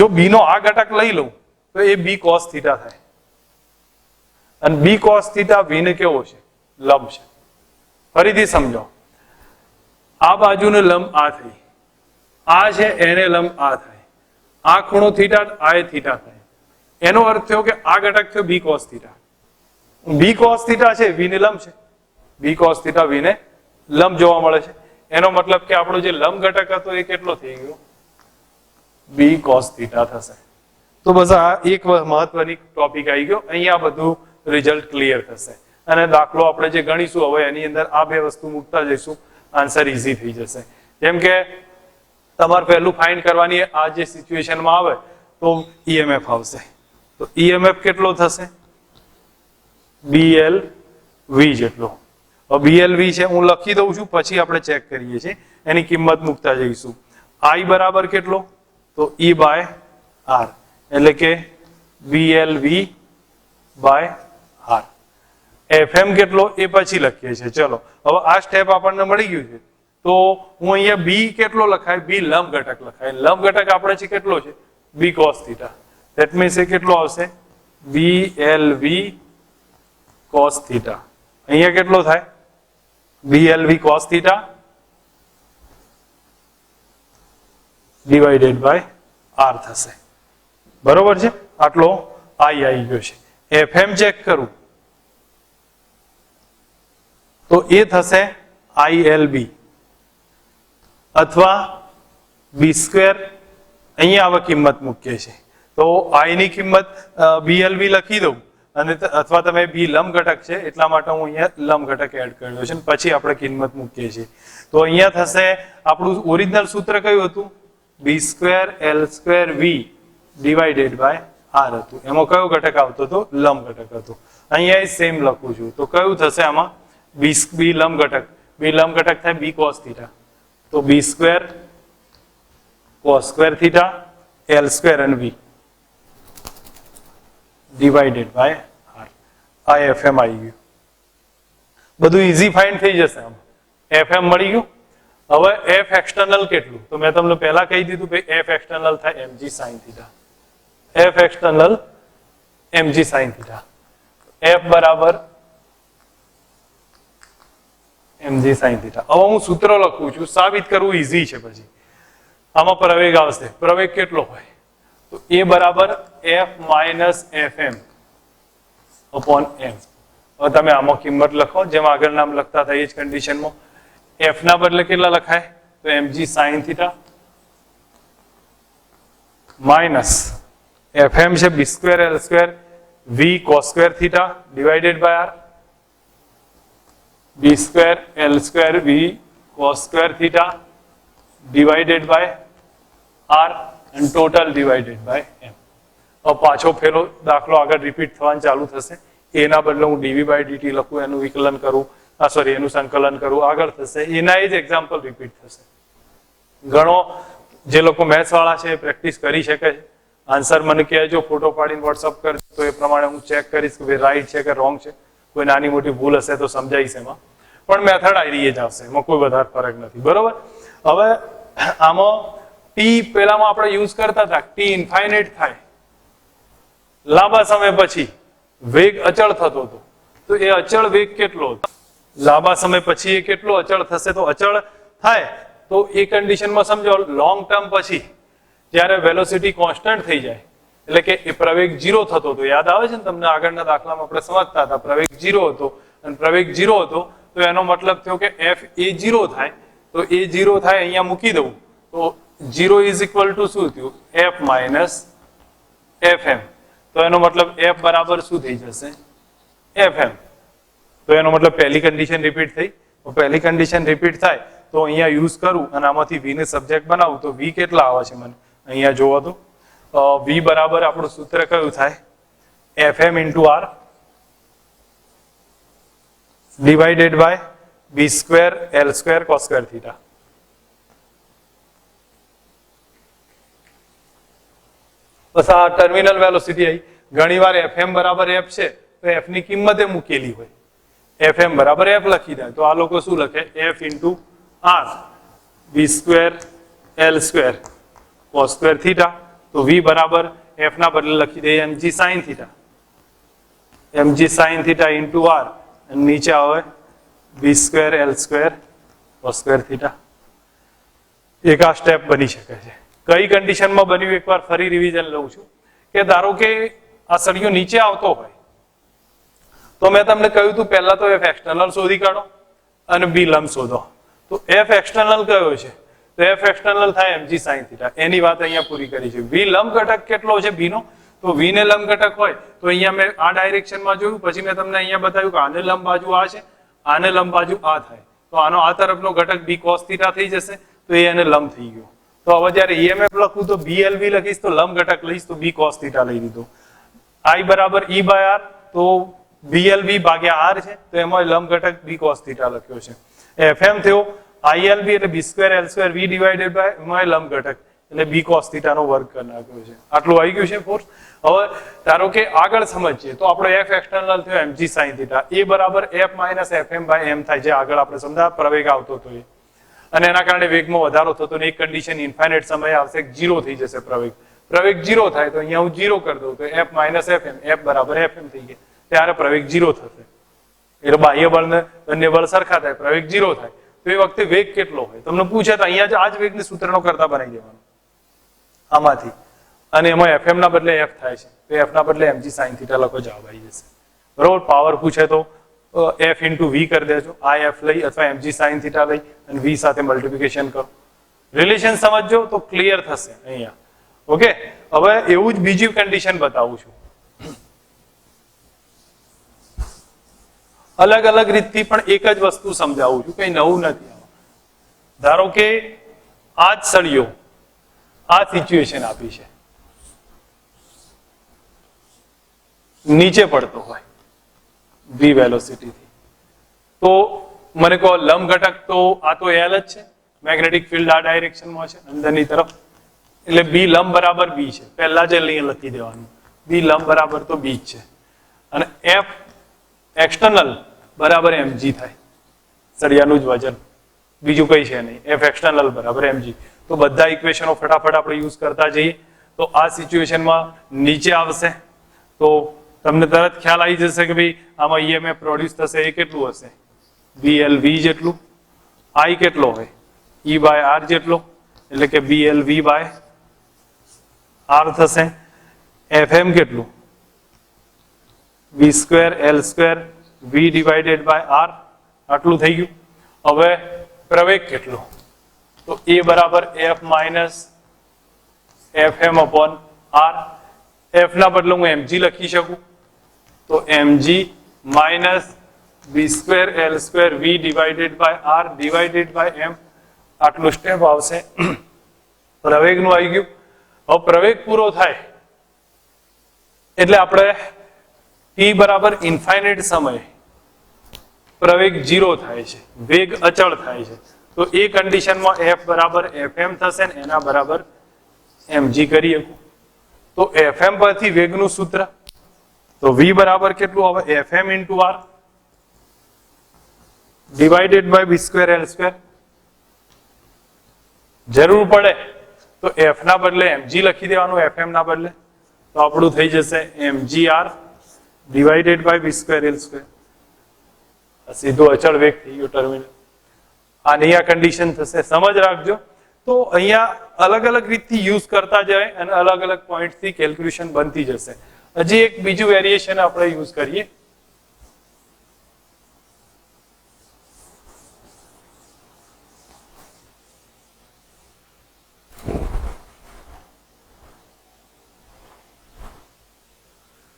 જો બી નો આ ઘટક લઈ લઉં તો એ બી કોસ થીટા થાય અને બી કોસ થીટા વી ને કેવો છે? લંબ છે. ફરીથી સમજો, આ બાજુને લંબ આ થઈ, આ છે એને લંબ આ થાય, આ ખૂણો થીટા આ એ થીટા થાય. એનો અર્થ થયો કે આ ઘટક થયો B cos theta. B cos theta છે વી ને લંબ છે, બી કોસ થીટા વી ને લંબ જોવા મળે છે. એનો મતલબ કે આપણો જે લંબ ઘટક હતો એ કેટલો થઈ ગયો? બી કોસ થીટા થશે. તો બસ આ એક મહત્વની ટોપિક આવી ગયો. અહીંયા બધું રિઝલ્ટ ક્લિયર થશે અને દાખલો આપણે જે ગણીશું હવે એની અંદર આ બે વસ્તુ મૂકતા જઈશું, આન્સર ઈઝી થઈ જશે. જેમ કે તમારે પહેલું ફાઇન્ડ કરવાની આ જે સિચ્યુએશનમાં આવે તો ઈએમએફ આવશે. તો ઈએમએફ કેટલો થશે? બીએલ વી જેટલો. હવે બીએલ વી છે હું લખી દઉં છું, પછી આપણે ચેક કરીએ છીએ, એની કિંમત મૂકતા જઈશું. આઈ બરાબર કેટલો? તો ઈ બાય આર, એટલે કે BL V by R. FM કેટલો એ પછી લખીએ છીએ. ચલો હવે આ સ્ટેપ આપણને મળી ગયું છે. તો હું અહીંયા બી કેટલો લખાય? બી લંબ ઘટક લખાય. લંબ ઘટક આપણે છે કેટલો છે? B cos theta. That means એ કેટલો આવશે? B L V cos theta. અહીંયા કેટલો થાય? B L V cos theta divided by R થશે. બરોબર છે? આટલો આઈ આવી ગયો છે. એફએમ ચેક કરું તો એ થશે આઈ એલ બી અથવા બી સ્ક્વેર. અહીંયા હવે કિંમત મૂકીએ છીએ તો આઈ ની કિંમત બીએલબી લખી દઉં અને અથવા તમે બી લંબ ઘટક છે એટલા માટે હું અહીંયા લંબ ઘટક એડ કર્યો છે પછી આપણે કિંમત મૂકીએ છીએ. તો અહીંયા થશે આપણું ઓરિજિનલ સૂત્ર કયું હતું? B square L square V divided by R હતું. એમાં કયો ઘટક આવતો હતો? લંબ ઘટક હતો. અહીંયા સેમ લખું છું તો કયું થશે આમાં? બી લંબ ઘટક. બી લંબ ઘટક થાય બી કોસ થીટા. તો B square cos square theta L square અને વી ડિવાઇડેડ બાય આર. આ એફએમ આવી ગયું. બધું ઈઝી ફાઇન્ડ થઈ જશે. આમ એફએમ મળી ગયું. હવે એફ એક્સટર્નલ કેટલું? તો મેં તમને પહેલા કહી દીધું કે એફ એક્સટર્નલ થાય MG sine theta. F external MG sine theta. F બરાબર એમજી સાઇન થીટા. હવે હું સૂત્ર લખું છું, સાબિત કરવું ઈઝી છે. પછી આમાં પ્રવેગ આવશે. પ્રવેગ કેટલો હોય? તો એ બરાબર F minus F M upon M. હવે તમે આમાં કિંમત લખો જેમ આગળ નામ લખતા હતા એ જ કન્ડિશનમાં. એફ ના બદલે કેટલા લખાય? તો MG sine theta minus F M છે B square L square V cos square theta divided by R. B square L square V cos square theta divided by R and total divided by m. હવે પાછો ફેરો દાખલો આગળ repeat થવાનું ચાલુ થશે. એના બદલે હું dv by dt લખું, એનું વિકલન કરું, એનું સંકલન કરું, આગળ થશે. એના જ એક્ઝામ્પલ રિપીટ થશે. ઘણો જે લોકો મેથ્સ વાળા છે પ્રેક્ટિસ કરી શકે છે. આન્સર મને કહેજો, ફોટો પાડીને વોટ્સઅપ કરજો તો એ પ્રમાણે હું ચેક કરીશ કે ભાઈ રાઈટ છે કે રોંગ છે. કોઈ નાની મોટી ભૂલ હશે તો સમજાઈશ એમાં, પણ મેથડ આઈડી જ આવશે, એમાં કોઈ વધારે ફરક નથી. બરોબર. હવે આમાં ટી પેલામાં આપણે યુઝ કરતા હતા, ટી ઇન્ફાઇનાઇટ થાય લાંબા સમય પછી વેગ અચળ થતો હતો. તો એ અચળ વેગ કેટલો હતો? લાંબા સમય પછી એ કેટલો અચળ થશે? તો અચળ થાય તો એ કન્ડિશનમાં સમજો લોંગ ટર્મ પછી જ્યારે વેલોસિટી કોન્સ્ટન્ટ થઈ જાય એટલે કે એ પ્રવેગ 0 થતો હતો. યાદ આવે છે ને તમને? આગળના દાખલામાં આપણે સમજતા હતા પ્રવેગ 0 હતો અને પ્રવેગ 0 હતો તો એનો મતલબ થયો કે એફ એ 0 થાય તો તો એ 0 થાય, અહીંયા મૂકી દઉં તો 0 ઇઝ ઇક્વલ ટુ શું થયું? f minus fm. તો એનો મતલબ f બરાબર શું થઈ જશે? fm. તો એનો મતલબ પહેલી કન્ડિશન રિપીટ થઈ. તો પહેલી કન્ડિશન રિપીટ થાય તો અહીંયા યુઝ કરું અને આમાંથી v ને સબ્જેક્ટ બનાવું તો v કેટલા આવે છે મને અહીંયા જોવો તો v બરાબર આપણું સૂત્ર કયું થાય? fm into r divided by b square l square cos square theta. બસ આ ટર્મિનલ વેલોસિટી આવી. ઘણીવાર fm બરાબર f છે તો f ની કિંમતે મૂકેલી હોય, fm બરાબર f લખી દે તો આ લોકો શું લખે? f into r b square l square cos square theta. તો v બરાબર f ના બદલે લખી દઈએ mg sin theta, mg sin theta into r અને નીચે આવે b square l square cos square theta. એક આ સ્ટેપ બની શકે છે. કઈ કન્ડિશનમાં બન્યું એકવાર ફરી રિવિઝન લઉં છું કે ધારો કે આ સળિયો નીચે આવતો હોય તો મેં તમને કહ્યું હતું પહેલા તો f એક્સટર્નલ શોધી કાઢો અને b લંબ શોધો. તો f એક્સટર્નલ કયો છે? તો f એક્સટર્નલ થાય mg sin theta. એની વાત અહીંયા પૂરી કરી છે. v લંબ ઘટક કેટલો છે b નો? તો v ને લંબ ઘટક હોય તો અહીંયા મેં આ ડાયરેક્શનમાં જોયું, પછી મેં તમને અહીંયા બતાવ્યું કે આને લંબ બાજુ આ છે, આને લંબ બાજુ આ થાય તો આનો આ તરફનો ઘટક b cos theta થઈ જશે. તો એ એને લંબ થઈ ગયો. તો હવે જ્યારે EMF લખું તો BLV લખીશ તો લંબ ઘટક લઈશ તો b cos theta લઈ લીધો. I બરાબર E by R તો BLV ભાગ્યા R છે તો એમાં લંબ ઘટક b cos theta લખ્યો છે. FM થયો ILB એટલે b square l square v divided by એમાં લંબ ઘટક એટલે b cos theta નો વર્ગ કરી નાખ્યો છે. આટલું આવી ગયું છે ફોર્સ. હવે ધારો કે આગળ સમજીએ તો આપણો f એક્સટર્નલ થયો mg sin theta. એ બરાબર f minus fm by m થાય છે. આગળ આપણે સમજા પ્રવેગ આવતો હતો એ અને એના કારણે વેગમાં વધારો થતો ને એક કન્ડિશન ઇન્ફાઇનાઇટ સમય આવશે 0 થઈ જશે પ્રવેગ. પ્રવેગ 0 થાય તો અહીંયા હું 0 કરી દઉં તો f minus fm, f બરાબર fm થઈ ગયા ત્યારે પ્રવેગ 0 થશે. એટલે બાહ્ય બળ ને બંને બળ સરખા થાય, પ્રવેગ 0 થાય તો એ વખતે વેગ કેટલો હોય તમને પૂછે તો અહીંયા જ આ જ વેગને સૂત્રનો કરતા બનાવી દેવાનો આમાંથી અને એમાં fm ના બદલે f થાય છે તો f ના બદલે mg sin theta લખો, જવાબ આવી જશે. બરોબર. પાવર પૂછે તો f into v કરી દેજો. I f લઈ અથવા mg sin theta લઈ અને v સાથે મલ્ટિપ્લિકેશન કરો. રિલેશન સમજજો તો ક્લિયર થશે અહીંયા. ઓકે. હવે એવું જ બીજી કન્ડિશન બતાવું છું. અલગ અલગ રીતથી પણ એક જ વસ્તુ સમજાવું છું, કઈ નવું નથી. ધારો કે આ જ સળિયો આ સિચ્યુએશન આપી છે, નીચે પડતો હોય v વેલોસિટી થી, તો મને કહો લંબ ઘટક તો આ તો l જ છે, મેગ્નેટિક ફિલ્ડ આ ડાયરેક્શનમાં છે અંદરની તરફ એટલે b લંબ બરાબર b છે. પહેલા જ લખી દેવાનું b લંબ બરાબર તો b જ છે અને f એક્સટર્નલ બરાબર mg થાય. સળિયાનું જ વજન બીજું કઈ છે નહીં. f એક્સટર્નલ બરાબર mg. તો બધા ઇક્વેશનો ફટાફટ આપણે યુઝ કરતા જઈએ. તો આ સિચ્યુએશનમાં નીચે આવશે તો તમને તરત ખ્યાલ આવી જશે કે ભાઈ આમાં EMF પ્રોડ્યુસ થશે એ કેટલું હશે? BLV જેટલું. I કેટલો હોય? E by R જેટલો એટલે કે BLV by R થશે. FM કેટલું? V square L square V divided by R. આટલું થઈ ગયું. હવે પ્રવેગ કેટલો? તો A બરાબર F minus FM upon R. F ના બદલે હું mg લખી શકું તો mg minus b square l square v divided by r divided by m. આટલું સ્ટેપ આવશે. પ્રવેગનું આવી ગયું. હવે પ્રવેગ પૂરો થાય એટલે આપણે t બરાબર ઇન્ફાઇનાઇટ સમય પ્રવેગ 0 થાય છે, વેગ અચળ થાય છે. તો એ કન્ડિશનમાં f બરાબર fm થશે ને એના બરાબર mg કરીએ. તો fm પરથી વેગનું સૂત્ર તો v બરાબર કેટલું આવે? fm into r divided by b square l square. જરૂર પડે તો f ના બદલે mg લખી દેવાનું, fm ના બદલે તો આપણું થઈ જશે mgr divided by b square l square. સીધો અચળ વેગ થઈ ગયો ટર્મિનલ. આની આ કન્ડિશન થશે. સમજ રાખજો. તો અહીંયા અલગ અલગ રીતથી યુઝ કરતા જાય અને અલગ અલગ પોઈન્ટથી કેલ્ક્યુલેશન બનતી જશે. હજી એક બીજું વેરિએશન આપણે યુઝ કરીએ.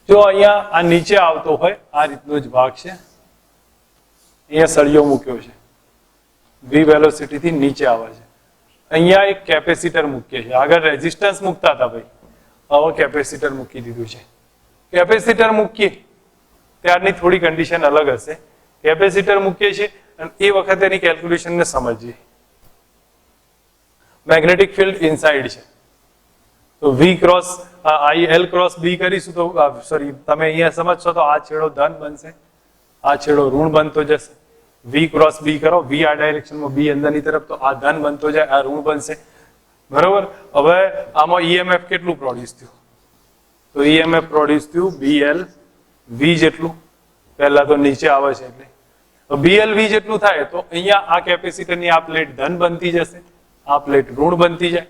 જો અહીંયા આ નીચે આવતો હોય આ રીતનો જ ભાગ છે, અહીંયા સળિયો મૂક્યો છે, v વેલોસિટી થી નીચે આવે છે, અહીંયા એક કેપેસિટર મૂકીએ છીએ, આગળ રેઝિસ્ટન્સ મૂકતા હતા ભાઈ, હવે કેપેસિટર મૂકી દીધું છે. કેપેસિટર મૂકીએ ત્યારની થોડી કન્ડિશન અલગ હશે, કેપેસિટર મૂકીએ છીએ અને એ વખતે એની કેલ્ક્યુલેશન ને સમજીએ. મેગ્નેટિક ફિલ્ડ ઇનસાઇડ છે, તો v cross i l cross b કરીશું તો સોરી તમે અહીંયા સમજશો તો આ છેડો ધન બનશે, આ છેડો ઋણ બનતો જશે. v ક્રોસ b કરો, v આ ડાયરેક્શનમાં, b અંદરની તરફ, તો આ ધન બનતો જાય, આ ઋણ બનશે. બરોબર. હવે આમાં EMF કેટલું પ્રોડ્યુસ થયું? તો EMF પ્રોડ્યુસ થયું BL v જેટલું, પહેલા તો નીચે આવે છે એટલે તો BL v જેટલું થાય તો અહીંયા આ કેપેસિટરની આ પ્લેટ ધન બનતી જશે, આ પ્લેટ ઋણ બનતી જાય.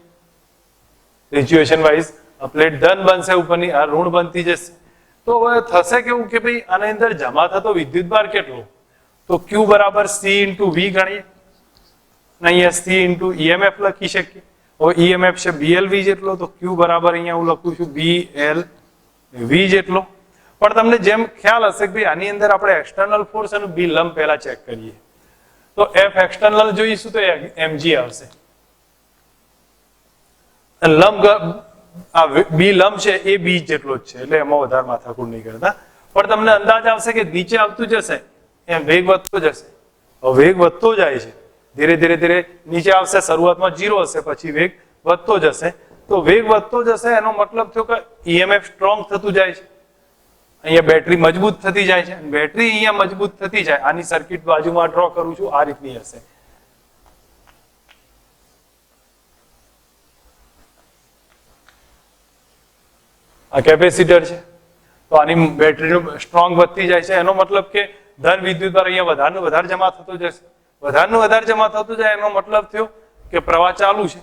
સિચ્યુએશન વાઇઝ આ પ્લેટ ધન બનશે ઉપરની, આ ઋણ બનતી જશે. તો હવે થશે કેવું કે ભાઈ આની અંદર જમા થતો વિદ્યુતભાર કેટલો? તો Q બરાબર C ઇન્ટુ V ગણીએ, અહીંયા C ઇન્ટુ EMF લખી શકીએ. હવે EMF છે BLV જેટલો, તો Q બરાબર અહીંયા હું લખું છું BLV જેટલો. પણ તમને જેમ ખ્યાલ હશે કે ભાઈ આની અંદર આપણે એક્સટર્નલ ફોર્સ અને B લંબ પહેલા ચેક કરીએ, તો F એક્સટર્નલ જોઈશું તો mg આવશે, લંબ આ B લંબ છે એ B જેટલો જ છે, એટલે એમાં વધારે માથાકૂટ નહીં કરતા. પણ તમને અંદાજ આવશે કે નીચે આવતું જશે એમ વેગ વધતો જશે. હવે વેગ વધતો જાય છે, ધીરે ધીરે ધીરે નીચે આવશે, શરૂઆતમાં 0 હશે, પછી વેગ વધતો જશે. તો વેગ વધતો જશે એનો મતલબ થયો કે EMF સ્ટ્રોંગ થતું જાય છે, અહીંયા બેટરી મજબૂત થતી જાય છે. બેટરી અહીંયા મજબૂત થતી જાય, આની સર્કિટ બાજુમાં ડ્રો કરું છું, આ રીતની હશે. આ કેપેસિટર છે, તો આની બેટરીનું સ્ટ્રોંગ વધતી જાય છે, એનો મતલબ કે ધન વિદ્યુતભાર અહીંયા વધારે વધારે જમા થતો જશે. વધારે જમા થતો જાય એનો મતલબ થયો કે પ્રવાહ ચાલુ છે.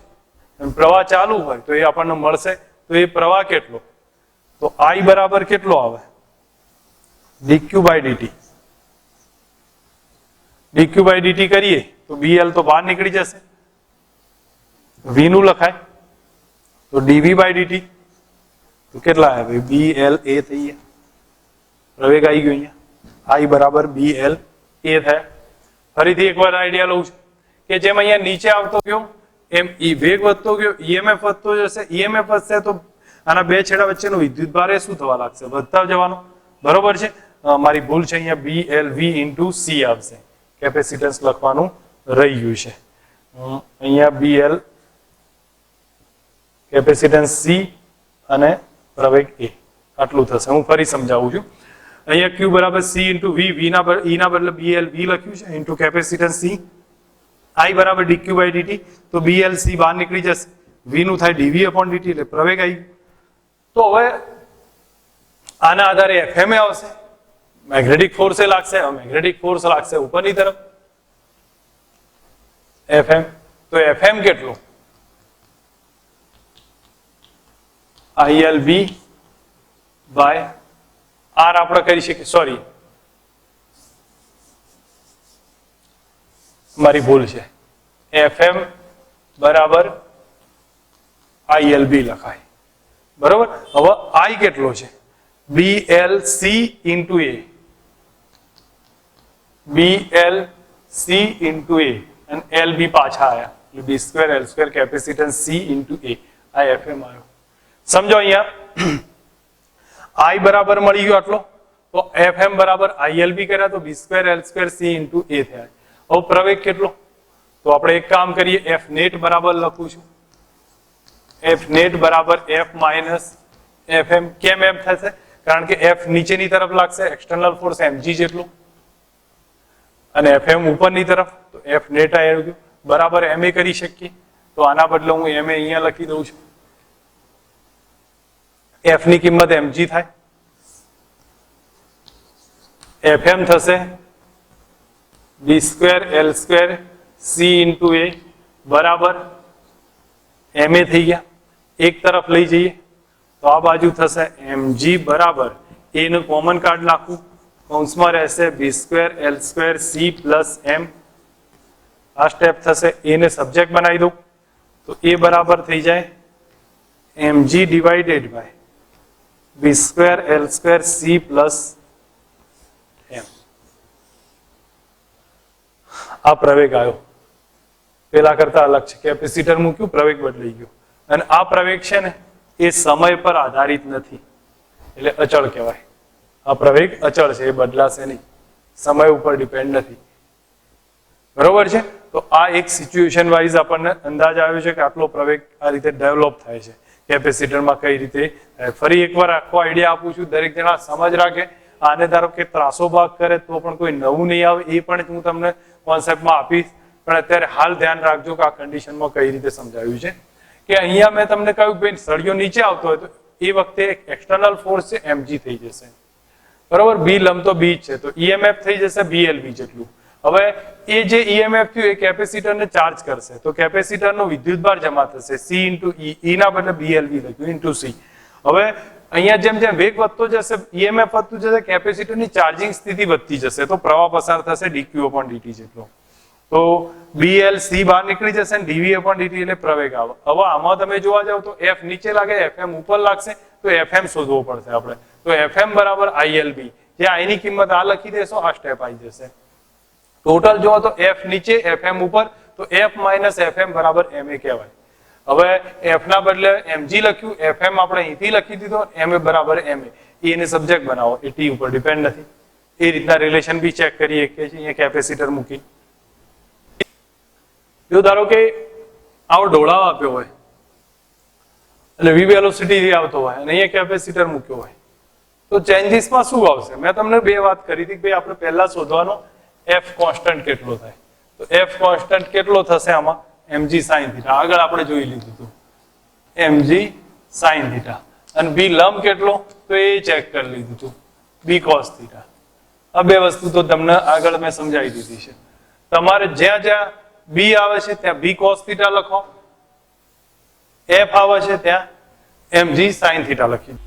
પ્રવાહ ચાલુ હોય તો એ આપણને મળશે, તો એ પ્રવાહ કેટલો? તો I બરાબર કેટલો આવે? dq by dt. dq by dt કરીએ તો BL તો બહાર નીકળી જશે, V નું લખાય, તો dV by dt તો કેટલા આવે? BL A થઈ ગયા, પ્રવેગ આવી ગયો અહીંયા, I બરાબર BL A થાય. ફરીથી એકવાર આઈડિયા લઉં છું કે જેમ અહીંયા નીચે આવતો ગયો એમ વેગ વધતો ગયો, EMF વધતો જશે, EMF વધશે તો આના બે છેડા વચ્ચેનો વિદ્યુતભાર એ શું થવા લાગશે? વધતા જવાનો. બરોબર છે. મારી ભૂલ છે, અહીંયા BLV ઇન્ટુ C આવશે, કેપેસિટન્સ લખવાનું રહી ગયું છે. અહીંયા BL કેપેસિટન્સ C અને પ્રવેગ A, આટલું થશે. હું ફરી સમજાવું છું. અહીંયા Q બરાબર C ઇન્ટુ V, E ના બદલે BL V લખ્યું છે, ઇન્ટુ કેપેસિટન્સ C. I બરાબર dq by dt, તો BL C બહાર નીકળી જશે, V નું થાય dV upon dt, એટલે પ્રવેગ આવી. તો હવે આના આધારે FM આવશે, મેગ્નેટિક ફોર્સ લાગશે. મેગ્નેટિક ફોર્સ લાગશે ઉપરની તરફ, FM. તો FM કેટલો? ILB by R આપણે કરી શકીએ, સોરી મારી ભૂલ છે, FM બરાબર ILB લખાય. બરોબર. હવે I કેટલો છે? BLC into A, BLC into A અને LB પાછા આવ્યા, B square L square capacitance C into A, આ FM આવ્યો. સમજો અહીંયા I બરાબર મળી ગયો આટલો, તો FM બરાબર ILB કર્યા તો B square L square C into A થયા. હવે પ્રવેગ કેટલો? તો આપણે એક કામ કરીએ, F નેટ બરાબર લખું છું, F નેટ બરાબર F માઇનસ FM. કેમ એમ થશે? કારણ કે F નીચેની તરફ લાગશે, એક્સટર્નલ ફોર્સ mg જેટલું, અને FM ઉપરની તરફ, તો F નેટ આવી ગયું બરાબર MA કરી શકીએ. તો આના બદલે હું MA અહીંયા લખી દઉં છું, F ની કિંમત mg થાય, FM થશે B square L square C into A બરાબર MA થઈ ગયા. એક તરફ લઈ જઈએ તો આ બાજુ થશે mg બરાબર A નું કોમન કાર્ડ નાખું, કૌંસમાં રહેશે B square L square C plus M. આ સ્ટેપ થશે, A ને સબ્જેક્ટ બનાવી દઉં તો A બરાબર થઈ જાય mg divided by v square l square c plus m. આ પ્રવેગ આવ્યો, પેલા કરતા અલગ છે. કેપેસિટર મૂક્યું, પ્રવેગ બદલાઈ ગયો. અને આ પ્રવેગ છે ને એ સમય પર આધારિત નથી, એટલે અચળ કહેવાય. આ પ્રવેગ અચળ છે, એ બદલાશે નહીં, સમય ઉપર ડિપેન્ડ નથી. બરોબર છે? તો આ એક સિચ્યુએશન વાઇઝ આપણને અંદાજ આવ્યો છે કે આટલો પ્રવેગ આ રીતે ડેવલપ થાય છે કેપેસિટરમાં, કઈ રીતે થાય. ફરી એકવાર આખો આઈડિયા આપું છું, દરેક જણા સમજ રાખે. આને ધારો કે ત્રાસો ભાગ કરે તો પણ કોઈ નવું નહીં આવે, એ પણ હું તમને કોન્સેપ્ટમાં આપીશ. પણ અત્યારે હાલ ધ્યાન રાખજો કે આ કન્ડિશનમાં કઈ રીતે સમજાવ્યું છે. કે અહીંયા મેં તમને કહ્યું ભાઈ સળિયો નીચે આવતો હોય તો એ વખતે એક એક્સટર્નલ ફોર્સ છે mg થઈ જશે. બરોબર? બી લંબ તો બી છે, તો EMF થઈ જશે BLV જેટલું. હવે એ જે EMF થયું એ કેપેસિટરને ચાર્જ કરશે, તો કેપેસિટરનો વિદ્યુતભાર જમા થશે C ઇન્ટુ E ના બદલે BLV લખ્યું ઇન્ટુ C. હવે અહીંયા જેમ જેમ વેગ વધતો જશે, EMF વધતું જશે, કેપેસિટરની ચાર્જિંગ સ્થિતિ વધતી જશે, તો પ્રવાહ પસાર થશે dq upon dt જેટલો. તો BLC બહાર નીકળી જશે અને dV upon dt એટલે પ્રવેગ આવે. હવે આમાં તમે જોવા જાવ તો F નીચે લાગે, FM ઉપર લાગશે, તો FM શોધવો પડશે આપણે. તો FM બરાબર ILB, જે I ની કિંમત આ લખી દેશો, આ સ્ટેપ આવી જશે. ટોટલ જો તો F નીચે FM ઉપર, તો F માઇનસ FM બરાબર MA કહેવાય. હવે F ના બદલે mg લખ્યું, FM આપણે અહીંથી લખી દીધો, MA બરાબર MA. એને સબ્જેક્ટ બનાવો, એ T ઉપર ડિપેન્ડ નથી. એ રીતના રિલેશન બી ચેક કરીએ કે અહીંયા કેપેસિટર મૂકી. જો ધારો કે આવો ઢોળાવ આપ્યો હોય અને v વેલોસિટી થી આવતો હોય અને અહીંયા કેપેસિટર મૂક્યો હોય, તો ચેન્જીસમાં શું આવશે? મેં તમને બે વાત કરી હતી કે ભાઈ આપણે પહેલા શોધવાનો F કોન્સ્ટન્ટ કેટલો થાય. તો F કોન્સ્ટન્ટ કેટલો થશે આમાં? mg sin θ. આગળ આપણે જોઈ લીધું હતું mg sin θ. અને b લંબ કેટલો? તો એ ચેક કરી લીધું હતું b cos θ. આ બે વસ્તુ તો તમને આગળ મેં સમજાવી દીધી છે. તમારે જ્યાં જ્યાં b આવે છે ત્યાં b cos θ લખો, F આવે છે ત્યાં mg sin θ લખી.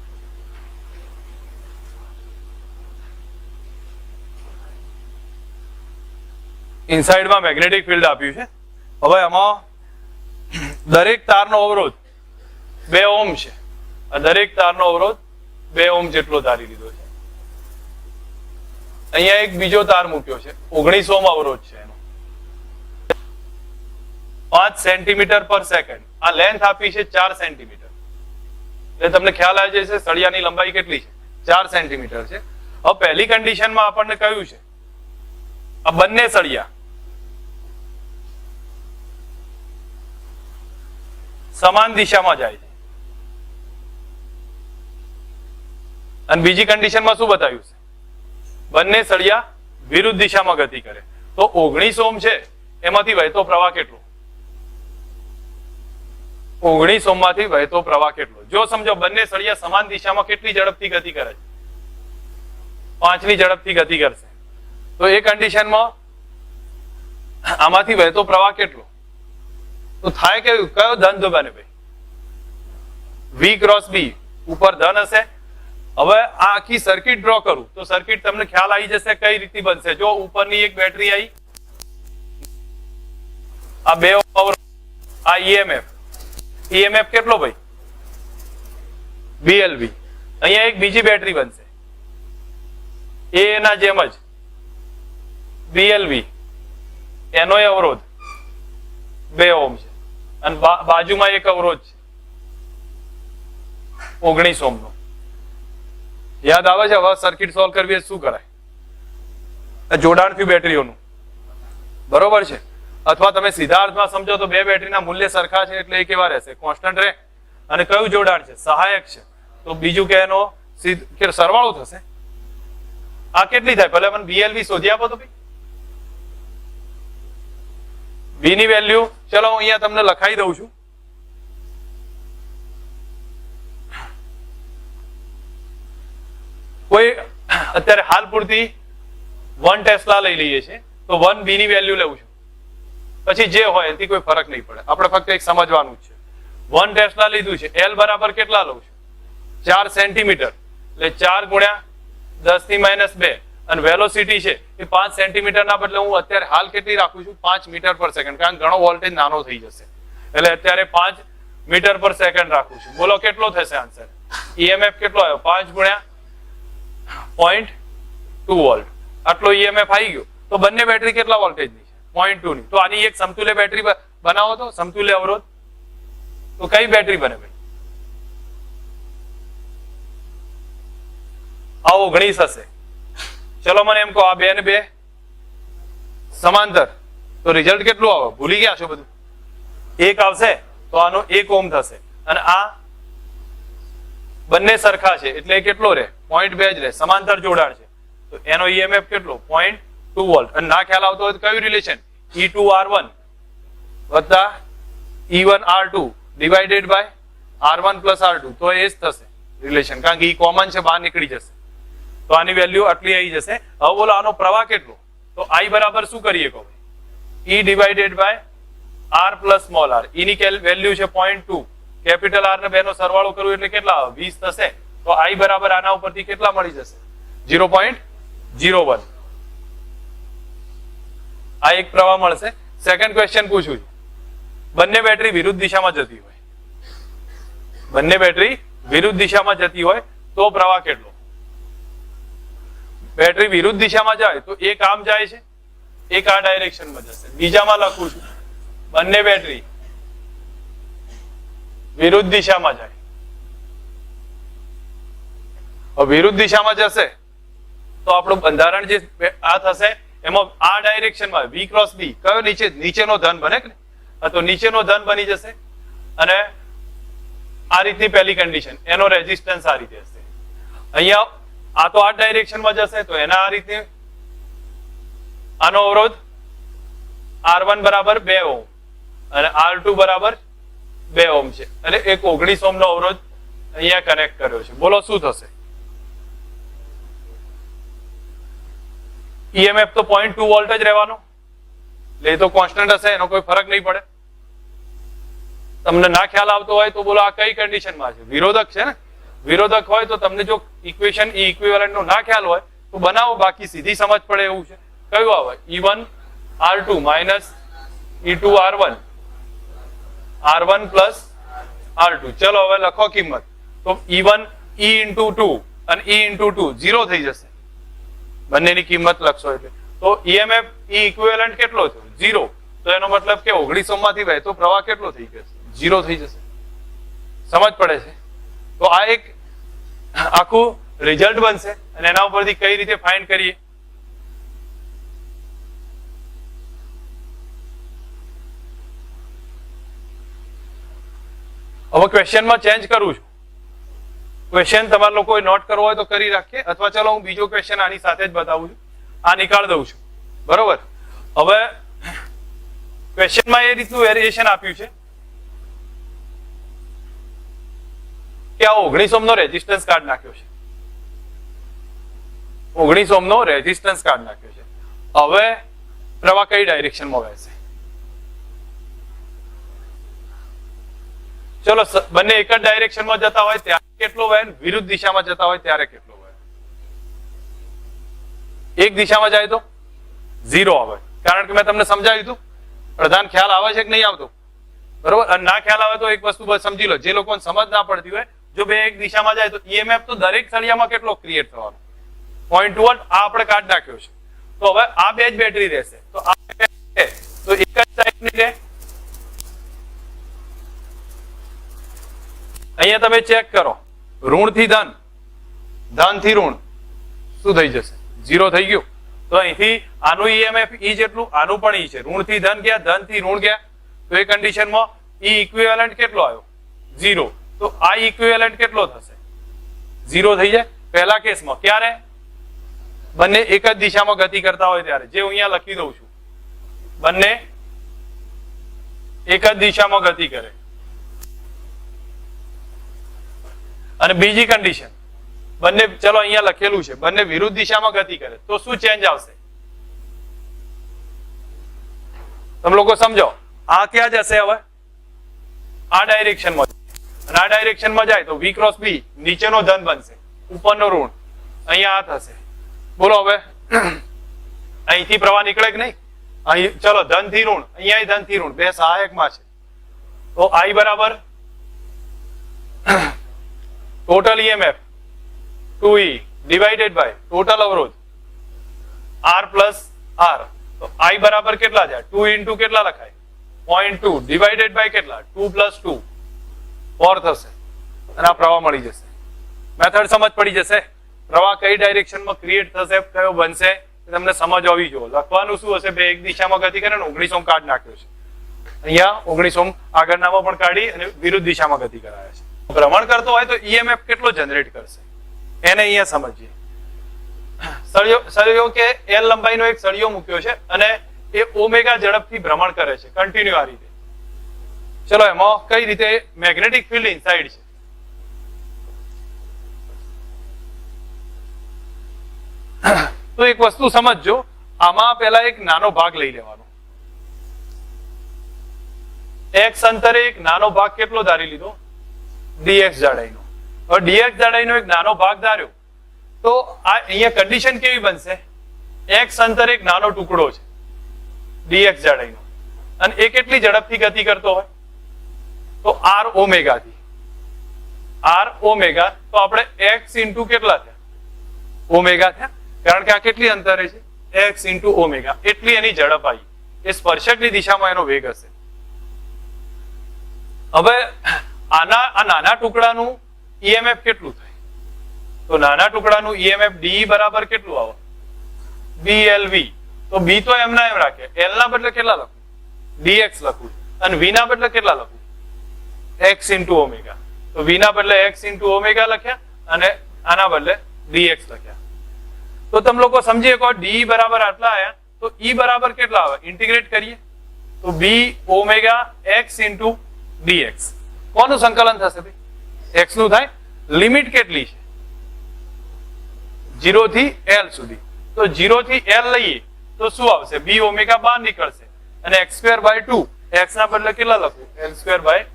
ઇનસાઇડમાં મેગ્નેટિક ફિલ્ડ આપ્યું છે. હવે આમાં દરેક તારનો અવરોધ 2 ઓહ્મ છે. આ દરેક તારનો અવરોધ 2 ઓહ્મ જેટલો ધારી લીધો છે. અહીંયા એક બીજો તાર મૂક્યો છે, 19 ઓહ્મ અવરોધ છે એનો, 5 સેન્ટીમીટર પર સેકન્ડ. આ લેન્થ આપી છે 4 સેન્ટીમીટર. એટલે તમને ખ્યાલ આવી જશે સળિયાની લંબાઈ કેટલી છે, 4 સેન્ટીમીટર છે. હવે પહેલી કન્ડિશનમાં આપણને કહ્યું છે આ બંને સળિયા સમાન દિશામાં જાય છે. અને બીજી કન્ડિશનમાં શું બતાવ્યું છે? બંને સળિયા વિરુદ્ધ દિશામાં ગતિ કરે. તો 19 ઓહ્મ છે એમાંથી વહેતો પ્રવાહ કેટલો? 19 ઓહ્મ માંથી વહેતો પ્રવાહ કેટલો? જો સમજો બંને સળિયા સમાન દિશામાં કેટલી ઝડપથી ગતિ કરે છે? 5 ની ઝડપથી ગતિ કરશે. તો એ કન્ડિશનમાં આમાંથી વહેતો પ્રવાહ કેટલો? તો થાય કે કયો ધન તો બને ભાઈ? V ક્રોસ B ઉપર ધન હશે. હવે આ આખી સર્કિટ ડ્રો કરું તો સર્કિટ તમને ખ્યાલ આવી જશે કઈ રીતે બનશે. જો ઉપરની એક બેટરી આવી, આ 2 ઓહ્મ, આ EMF કેટલો ભાઈ? BLV. અહીંયા એક બીજી બેટરી બનશે, એના જેમ જ BLV. એનો અવરોધ 2 ઓહ્મ છે અને બાજુમાં એક અવરોધ છે 19 ઓહ્મ નો. યાદ આવે છે? હવે સર્કિટ સોલ્વ કરવી શું કરાય? જોડાણ થયું બેટરીઓનું, બરોબર છે. અથવા તમે સીધા અર્થમાં સમજો તો બે બેટરીના મૂલ્ય સરખા છે એટલે એ કેવા રહેશે? કોન્સ્ટન્ટ રહે. અને કયું જોડાણ છે? સહાયક છે. તો બીજું કે એનો સરવાળો થશે. આ કેટલી થાય? ભલે મને BLV શોધી આપો તો ભાઈ. V ની વેલ્યુ ચલો હું અહીંયા તમને લખાઈ દઉં છું. કોઈ અત્યારે હાલ પૂરતી 1 ટેસ્લા લઈ લઈએ છે તો 1 B ની વેલ્યુ લેવું છું, પછી જે હોય એથી કોઈ ફરક નહીં પડે. આપણે ફક્ત એક સમજવાનું જ છે. 1 ટેસ્લા લીધું છે, L બરાબર કેટલા લઉં છું? 4 સેન્ટીમીટર. એટલે 4 ગુણ્યા 10 ની -2 અને વેલોસિટી છે એ 5 સેન્ટીમીટર ના બદલે હું અત્યારે હાલ કેટલી રાખું છું? 5 મીટર પર સેકન્ડ. કારણ ઘણો વોલ્ટેજ નાનો થઈ જશે એટલે અત્યારે 5 મીટર પર સેકન્ડ રાખું છું. બોલો કેટલો થશે આન્સર? ઈએમએફ કેટલો આવ્યો 5 ગુણ્યા 0.2 વોલ્ટ આટલો ઈએમએફ આવી ગયો તો બંને બેટરી કેટલા વોલ્ટેજની છે 0.2 ની. તો આની એક સમતુલ્ય બેટરી બનાવો તો સમતુલ્ય અવરોધ તો કઈ બેટરી બને ભાઈ? આ 19 હશે. ચલો મને એમ કહો આ 2 ને 2 સમાંતર તો રિઝલ્ટ કેટલું આવે? ભૂલી ગયા છો બધું? 1 આવશે તો આનો 1 ઓહ્મ થશે અને આ બંને સરખા છે એટલે કેટલો રહે 0.2 જ રહે, સમાંતર જોડાણ છે તો એનો ઈએમએફ કેટલો 0.2 વોલ્ટ. અને ના ખ્યાલ આવતો હોય તો કયું રિલેશન E2R1 વત્તા E1R2 divided by R1 plus R2 તો એ જ થશે રિલેશન, કારણ કે ઈ કોમન છે બહાર નીકળી જશે તો આની વેલ્યુ આટલી આવી જશે. હવે બોલો આનો પ્રવાહ કેટલો? તો I બરાબર શું કરીએ કહો? E divided by R plus small r. E ની વેલ્યુ છે 0.2, કેપિટલ R ને બેનો સરવાળો કરવું એટલે કેટલા આવે 20 થશે તો I બરાબર આના ઉપરથી કેટલા મળી જશે 0.01. આ એક પ્રવાહ મળશે. સેકન્ડ ક્વેશ્ચન પૂછું છું, બંને બેટરી વિરુદ્ધ દિશામાં જતી હોય, બંને બેટરી વિરુદ્ધ દિશામાં જતી હોય તો પ્રવાહ કેટલો? બેટરી વિરુદ્ધ દિશામાં જાય તો એક આમ જાય છે, એક આ ડાયરેક્શનમાં જશે. બીજામાં લખું છું બંને બેટરી વિરુદ્ધ દિશામાં જાય. વિરુદ્ધ દિશામાં જશે તો આપણું બંધારણ જે આ થશે એમાં આ ડાયરેક્શનમાં V ક્રોસ B કયો નીચેનો ધન બને કે તો નીચેનો ધન બની જશે અને આ રીતની પહેલી કન્ડિશન એનો રેઝિસ્ટન્સ આ રીતે હશે. અહીંયા આ તો આ ડાયરેક્શનમાં જશે તો એના આ રીતે આનો અવરોધ R1 બરાબર 2 ઓહ્મ અને R2 બરાબર 2 ઓહ્મ છે અને એક 19 ઓહ્મ નો અવરોધ અહીંયા કનેક્ટ કર્યો છે. બોલો શું થશે? ઈએમએફ તો 0.2 વોલ્ટ જ રહેવાનો એટલે તો કોન્સ્ટન્ટ હશે, એનો કોઈ ફરક નહીં પડે. તમને ના ખ્યાલ આવતો હોય તો બોલો આ કઈ કન્ડિશનમાં છે? વિરોધક છે ને, વિરોધક હોય તો તમને જો ઇક્વેશન ઇક્વિવેલન્ટ નો ના ખ્યાલ હોય તો બનાવો, બાકી સીધી સમજ પડે એવું છે. કયું આવે? E1 R2 minus E2 R1 R1 plus R2. ચલો હવે લખો કિંમત. તો E1 E into 2 અને E into 2 0 થઈ જશે બંનેની કિંમત લખશો એટલે. તો ઈએમએફ E ઇક્વિવેલન્ટ કેટલો થયો 0. તો એનો મતલબ કે 19 માંથી વહેતો પ્રવાહ કેટલો થઈ ગયો 0 થઈ જશે. સમજ પડે છે? તો આ એક આખું રિઝલ્ટ બનશે અને એના ઉપરથી કઈ રીતે ફાઇન્ડ કરીએ હવે ક્વેશ્ચનમાં ચેન્જ કરું છું. ક્વેશ્ચન તમારે લોકોએ નોટ કરવો હોય તો કરી રાખીએ અથવા ચલો હું બીજો ક્વેશ્ચન આની સાથે જ બતાવું છું, આ નિકાળ દઉં છું. બરોબર. હવે ક્વેશ્ચનમાં એ રીતનું વેરિએશન આપ્યું છે કે આ 19 ઓહ્મ નો રેઝિસ્ટન્સ કાર્ડ નાખ્યો છે, 19 ઓહ્મ નો રેઝિસ્ટન્સ કાર્ડ નાખ્યો છે. હવે પ્રવાહ કઈ ડાયરેક્શનમાં વહેશે? ચલો બંને એક જ ડાયરેક્શનમાં જતા હોય ત્યારે કેટલો વહે, વિરુદ્ધ દિશામાં જતા હોય ત્યારે કેટલો વહે? એક દિશામાં જાય તો 0 આવે, કારણ કે મેં તમને સમજાવ્યું હતું. પ્રધાન ખ્યાલ આવે છે કે નહીં આવતો? બરોબર. અને ના ખ્યાલ આવે તો એક વસ્તુ બસ સમજી લો, જે લોકોને સમજ ના પડતી હોય, જો બે એક દિશામાં જાય તો ઈએમએફ તો દરેક સળિયામાં કેટલો ક્રિએટ થવાનો 0.2 વોલ્ટ. આ આપણે કાઢ નાખ્યો છે. તો હવે આ બે જ બેટરી રહેશે તો આ તો એક જ ટાઈપની રહે. અહીંયા તમે ચેક કરો, ઋણ થી ધન, ધન થી ઋણ શું થઈ જશે? 0 થઈ ગયું. તો અહીંથી આનું ઈએમએફ ઈ જેટલું, આનું પણ ઈ છે. ઋણ થી ધન ગયા, ધન થી ઋણ ગયા તો એ કન્ડિશનમાં ઈ ઇક્વિવેલન્ટ કેટલો આવ્યો 0. તો આ ઇક્વિવેલન્ટ કેટલો થશે 0 થઈ જાય પહેલા કેસમાં. ક્યારે? બંને એક જ દિશામાં ગતિ કરતા હોય ત્યારે, જે હું અહીંયા લખી દઉં છું, બંને એક જ દિશામાં ગતિ કરે. અને બીજી કન્ડિશન બંને, ચલો અહીંયા લખેલું છે બંને વિરુદ્ધ દિશામાં ગતિ કરે તો શું ચેન્જ આવશે? તમે લોકો સમજો. આ ક્યાં જશે? હવે આ ડાયરેક્શનમાં, અને આ ડાયરેક્શનમાં જાય તો V ક્રોસ B નીચેનો ધન બનશે, ઉપરનો ઋણ અહીંયા આ થશે. બોલો હવે અહીંથી પ્રવાહ નીકળે કે નહીં? અહીં ચલો ધન થી ઋણ, અહીંયા ધન થી ઋણ બે સહાયકમાં છે તો I બરાબર total EMF 2E divided by total અવરોધ R પ્લસ R, તો I બરાબર કેટલા છે? 2 ઇન્ટુ કેટલા લખાય? 0.2 ડિવાઇડેડ બાય કેટલા? 2 પ્લસ 2 4 થશે અને આ પ્રવાહ મળી જશે. મેથડ સમજ પડી જશે. પ્રવાહ કઈ ડાયરેક્શનમાં ક્રિએટ થશે, કયો બનશે તમને સમજ હોવી જોઈએ. લખવાનું શું હશે? બે એક દિશામાં ગતિ કરે ને 19 કાઢ નાખ્યો છે. અહીંયા 19 આગળનામાં પણ કાઢી અને વિરુદ્ધ દિશામાં ગતિ કરાવે છે. ભ્રમણ કરતો હોય તો ઈએમએફ કેટલો જનરેટ કરશે એને અહીંયા સમજીએ. સળિયો કે L લંબાઈનો એક સળિયો મૂક્યો છે અને એ ઓમેગા ઝડપથી ભ્રમણ કરે છે કન્ટિન્યુ આ રીતે. ચલો એમાં કઈ રીતે મેગ્નેટિક ફિલ્ડ ઇનસાઇડ છે. તો એક વસ્તુ સમજજો, આમાં પહેલા એક નાનો ભાગ લઈ લેવાનો. x અંતરે એક નાનો ભાગ કેટલો ધારી લીધો? dx જાડાઈનો. હવે dx જાડાઈનો એક નાનો ભાગ ધાર્યો તો આ અહીંયા કન્ડિશન કેવી બનશે? x અંતરે એક નાનો ટુકડો છે dx જાડાઈનો અને એ કેટલી ઝડપથી ગતિ કરતો હોય? તો r ઓમેગા થી. r ઓમેગા તો આપણે x ઇન્ટુ કેટલા થયા? ઓમેગા થયા, કારણ કે આ કેટલી અંતરે છે? x ઇન્ટુ ઓમેગા, એટલી એની ઝડપ આવી. એ સ્પર્શકની દિશામાં એનો વેગ હશે. હવે આ નાના ટુકડાનું ઈએમએફ કેટલું થાય? તો નાના ટુકડાનું ઈએમએફ ડી બરાબર કેટલું આવે? BLV. તો બી તો એમના એમ રાખે, એલ ના બદલે કેટલા લખું? dx લખું અને v ના બદલે કેટલા લખું? x into omega. તો v ના બદલે x ઇન્ટુ ઓમેગા લખ્યા અને આના બદલે dx લખ્યા. તો તમે લોકો સમજી શકો ડી બરાબર આટલા આયા, તો ઈ બરાબર કેટલા આવે? ઇન્ટિગ્રેટ કરીએ તો b omega x into dx. કોનું સંકલન થશે ભાઈ? x નું થાય. લિમિટ કેટલી છે? 0 થી l સુધી. તો 0 થી l લઈએ તો શું આવશે? b ઓમેગા બહાર નીકળશે અને x²/2, x ના બદલે કેટલા લખું? l²/2.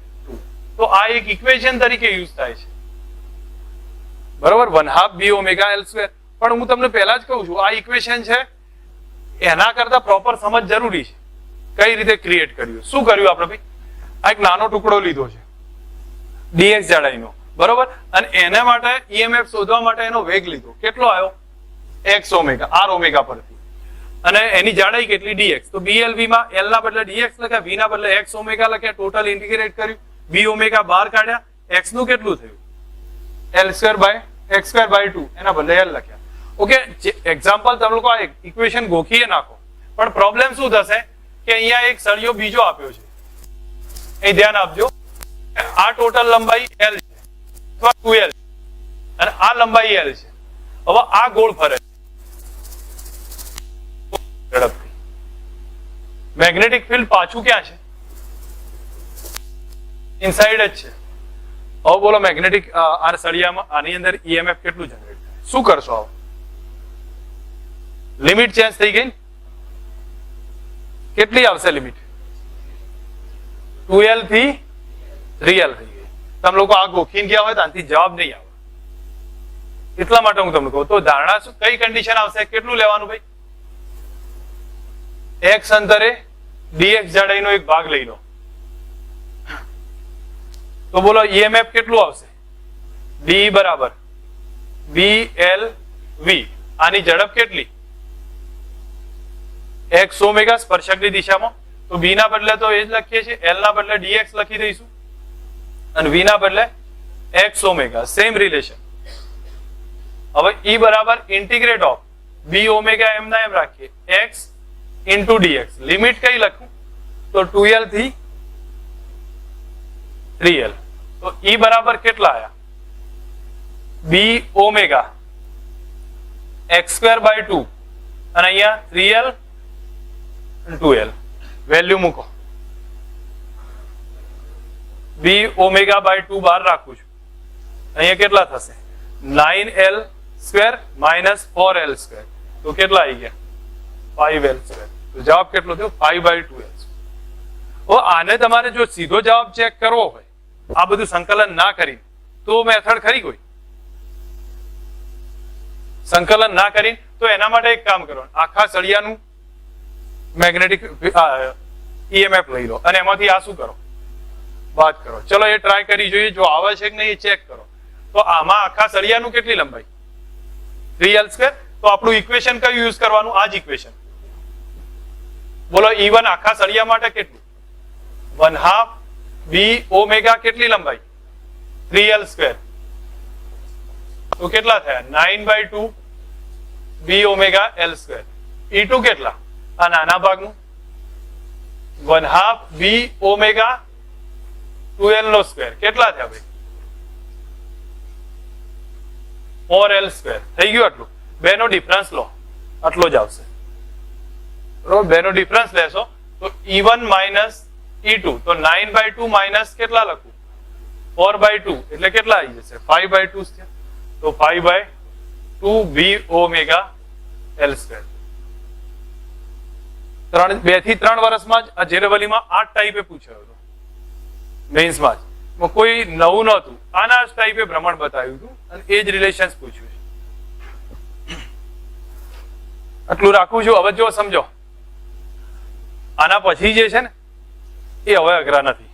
તો આ એક ઇક્વેશન તરીકે યુઝ થાય છે, બરોબર? 1/2 b ઓમેગા l². પણ હું તમને પહેલા જ કહું છું આ ઇક્વેશન છે એના કરતા પ્રોપર સમજ જરૂરી છે. કઈ રીતે ક્રિએટ કર્યું, શું કર્યું આપણે ભાઈ? આ એક નાનો ટુકડો લીધો છે dx જાડાઈનો, બરોબર? અને એના માટે ઈએમએફ શોધવા માટે એનો વેગ લીધો. કેટલો આવ્યો? x ઓમેગા, r ઓમેગા પરથી, અને એની જાડાઈ કેટલી? dx. તો BLV માં l ના બદલે dx લખ્યા, v ના બદલે x ઓમેગા લખ્યા, ટોટલ ઇન્ટિગ્રેટ કર્યું, b ઓમેગા બહાર કાઢ્યા, x નું કેટલું થયું? l²/x²/2, એના બદલે l લખ્યા. ઓકે, એક્ઝામ્પલ તમે લોકો આ ઇક્વેશન ગોખીએ નાખો, પણ પ્રોબ્લેમ શું થશે કે અહીંયા એક સળિયો બીજો આપ્યો છે. અહીં ધ્યાન આપજો, આ ટોટલ લંબાઈ l છે અથવા 2l અને આ લંબાઈ l છે. હવે આ ગોળ ફરે ઝડપથી. મેગ્નેટિક ફિલ્ડ પાછું ક્યાં છે? ઇનસાઇડ જ છે. હવે બોલો મેગ્નેટિક આ સળિયામાં આની અંદર ઈએમએફ કેટલું જનરેટ થાય? શું કરશો? હવે લિમિટ ચેન્જ થઈ ગઈ. કેટલી આવશે લિમિટ? 2l થી 3l થઈ ગઈ. તમે લોકો આ ગોખીને ગયા હોય તો આનાથી જવાબ નહીં આવે. એટલા માટે હું તમને કહું. તો ધારણા શું, કઈ કન્ડિશન આવશે? કેટલું લેવાનું ભાઈ? x અંતરે dx જાડાઈનો એક ભાગ લઈ લો. તો બોલો ઈએમએફ કેટલું આવશે? d બરાબર BLV. આની ઝડપ કેટલી? x ઓમેગા સ્પર્શકની દિશામાં. તો b ના બદલે તો એ જ લખીએ છીએ, l ના બદલે dx લખી દઈશું અને v ના બદલે x ઓમેગા. Same relation. હવે e બરાબર ઇન્ટિગ્રેટ ઓફ b ઓમેગા એમ ના એમ રાખીએ, x ઇન્ટુ dx. લિમિટ કઈ લખું? તો 2l થી 3l. તો e બરાબર કેટલા આયા? b ઓમેગા x²/2 અને અહીંયા 3l 2l. વેલ્યુ મૂકો. b ઓમેગા/2 બહાર રાખું છું. અહીંયા કેટલા થશે? 9l² minus 4l². તો કેટલા આવી ગયા? 5l². તો જવાબ કેટલો થયો? 5/2l². આને તમારે જો સીધો જવાબ ચેક કરવો હોય, આ બધું સંકલન ના કરી તો મેથડ ખરી કોઈ? સંકલન ના કરી તો એના માટે એક કામ કરો, આખા સળિયાનું મેગ્નેટિક ઈએમએફ લઈ લો અને એમાંથી આ શું કરો? બાદ કરો. ચલો એ ટ્રાય કરી જોઈએ, જો આવે છે કે નહીં એ ચેક કરો. તો આમાં આખા સળિયાનું કેટલી લંબાઈ 3l². તો આપણું ઇક્વેશન કયું યુઝ કરવાનું? આ જ ઇક્વેશન. બોલો E1 આખા સળિયા માટે કેટલું? 1/2 b ઓમેગા કેટલી લંબાઈ? 3l². તો કેટલા થયા? 9/2 b ઓમેગા l². E2 કેટલા? આ નાના ભાગનું 1/2 b ઓમેગા 2l². કેટલા થયા ભાઈ? 4l². થઈ ગયું આટલું. બેનો ડિફરન્સ લો, આટલો જ આવશે. બરોબર, બેનો ડિફરન્સ લેશો તો E1 માઇનસ E2, તો 9/2 માઇનસ કેટલા લખું? 4/2 એટલે કેટલા આવી જશે? 5/2 છે. તો 5/2 b ઓમેગા l². 2 થી 3 વર્ષમાં જ આ જેરેવલીમાં આ ટાઈપે પૂછાયો હતો મેઇન્સમાં જ. કોઈ નવું નહોતું, આના જ ટાઈપે ભ્રમણ બતાવ્યું હતું અને એ જ રિલેશન્સ પૂછ્યું છે. આટલું રાખું છું. હવે જો સમજો, આના પછી જે છે ને એ હવે અઘરા નથી.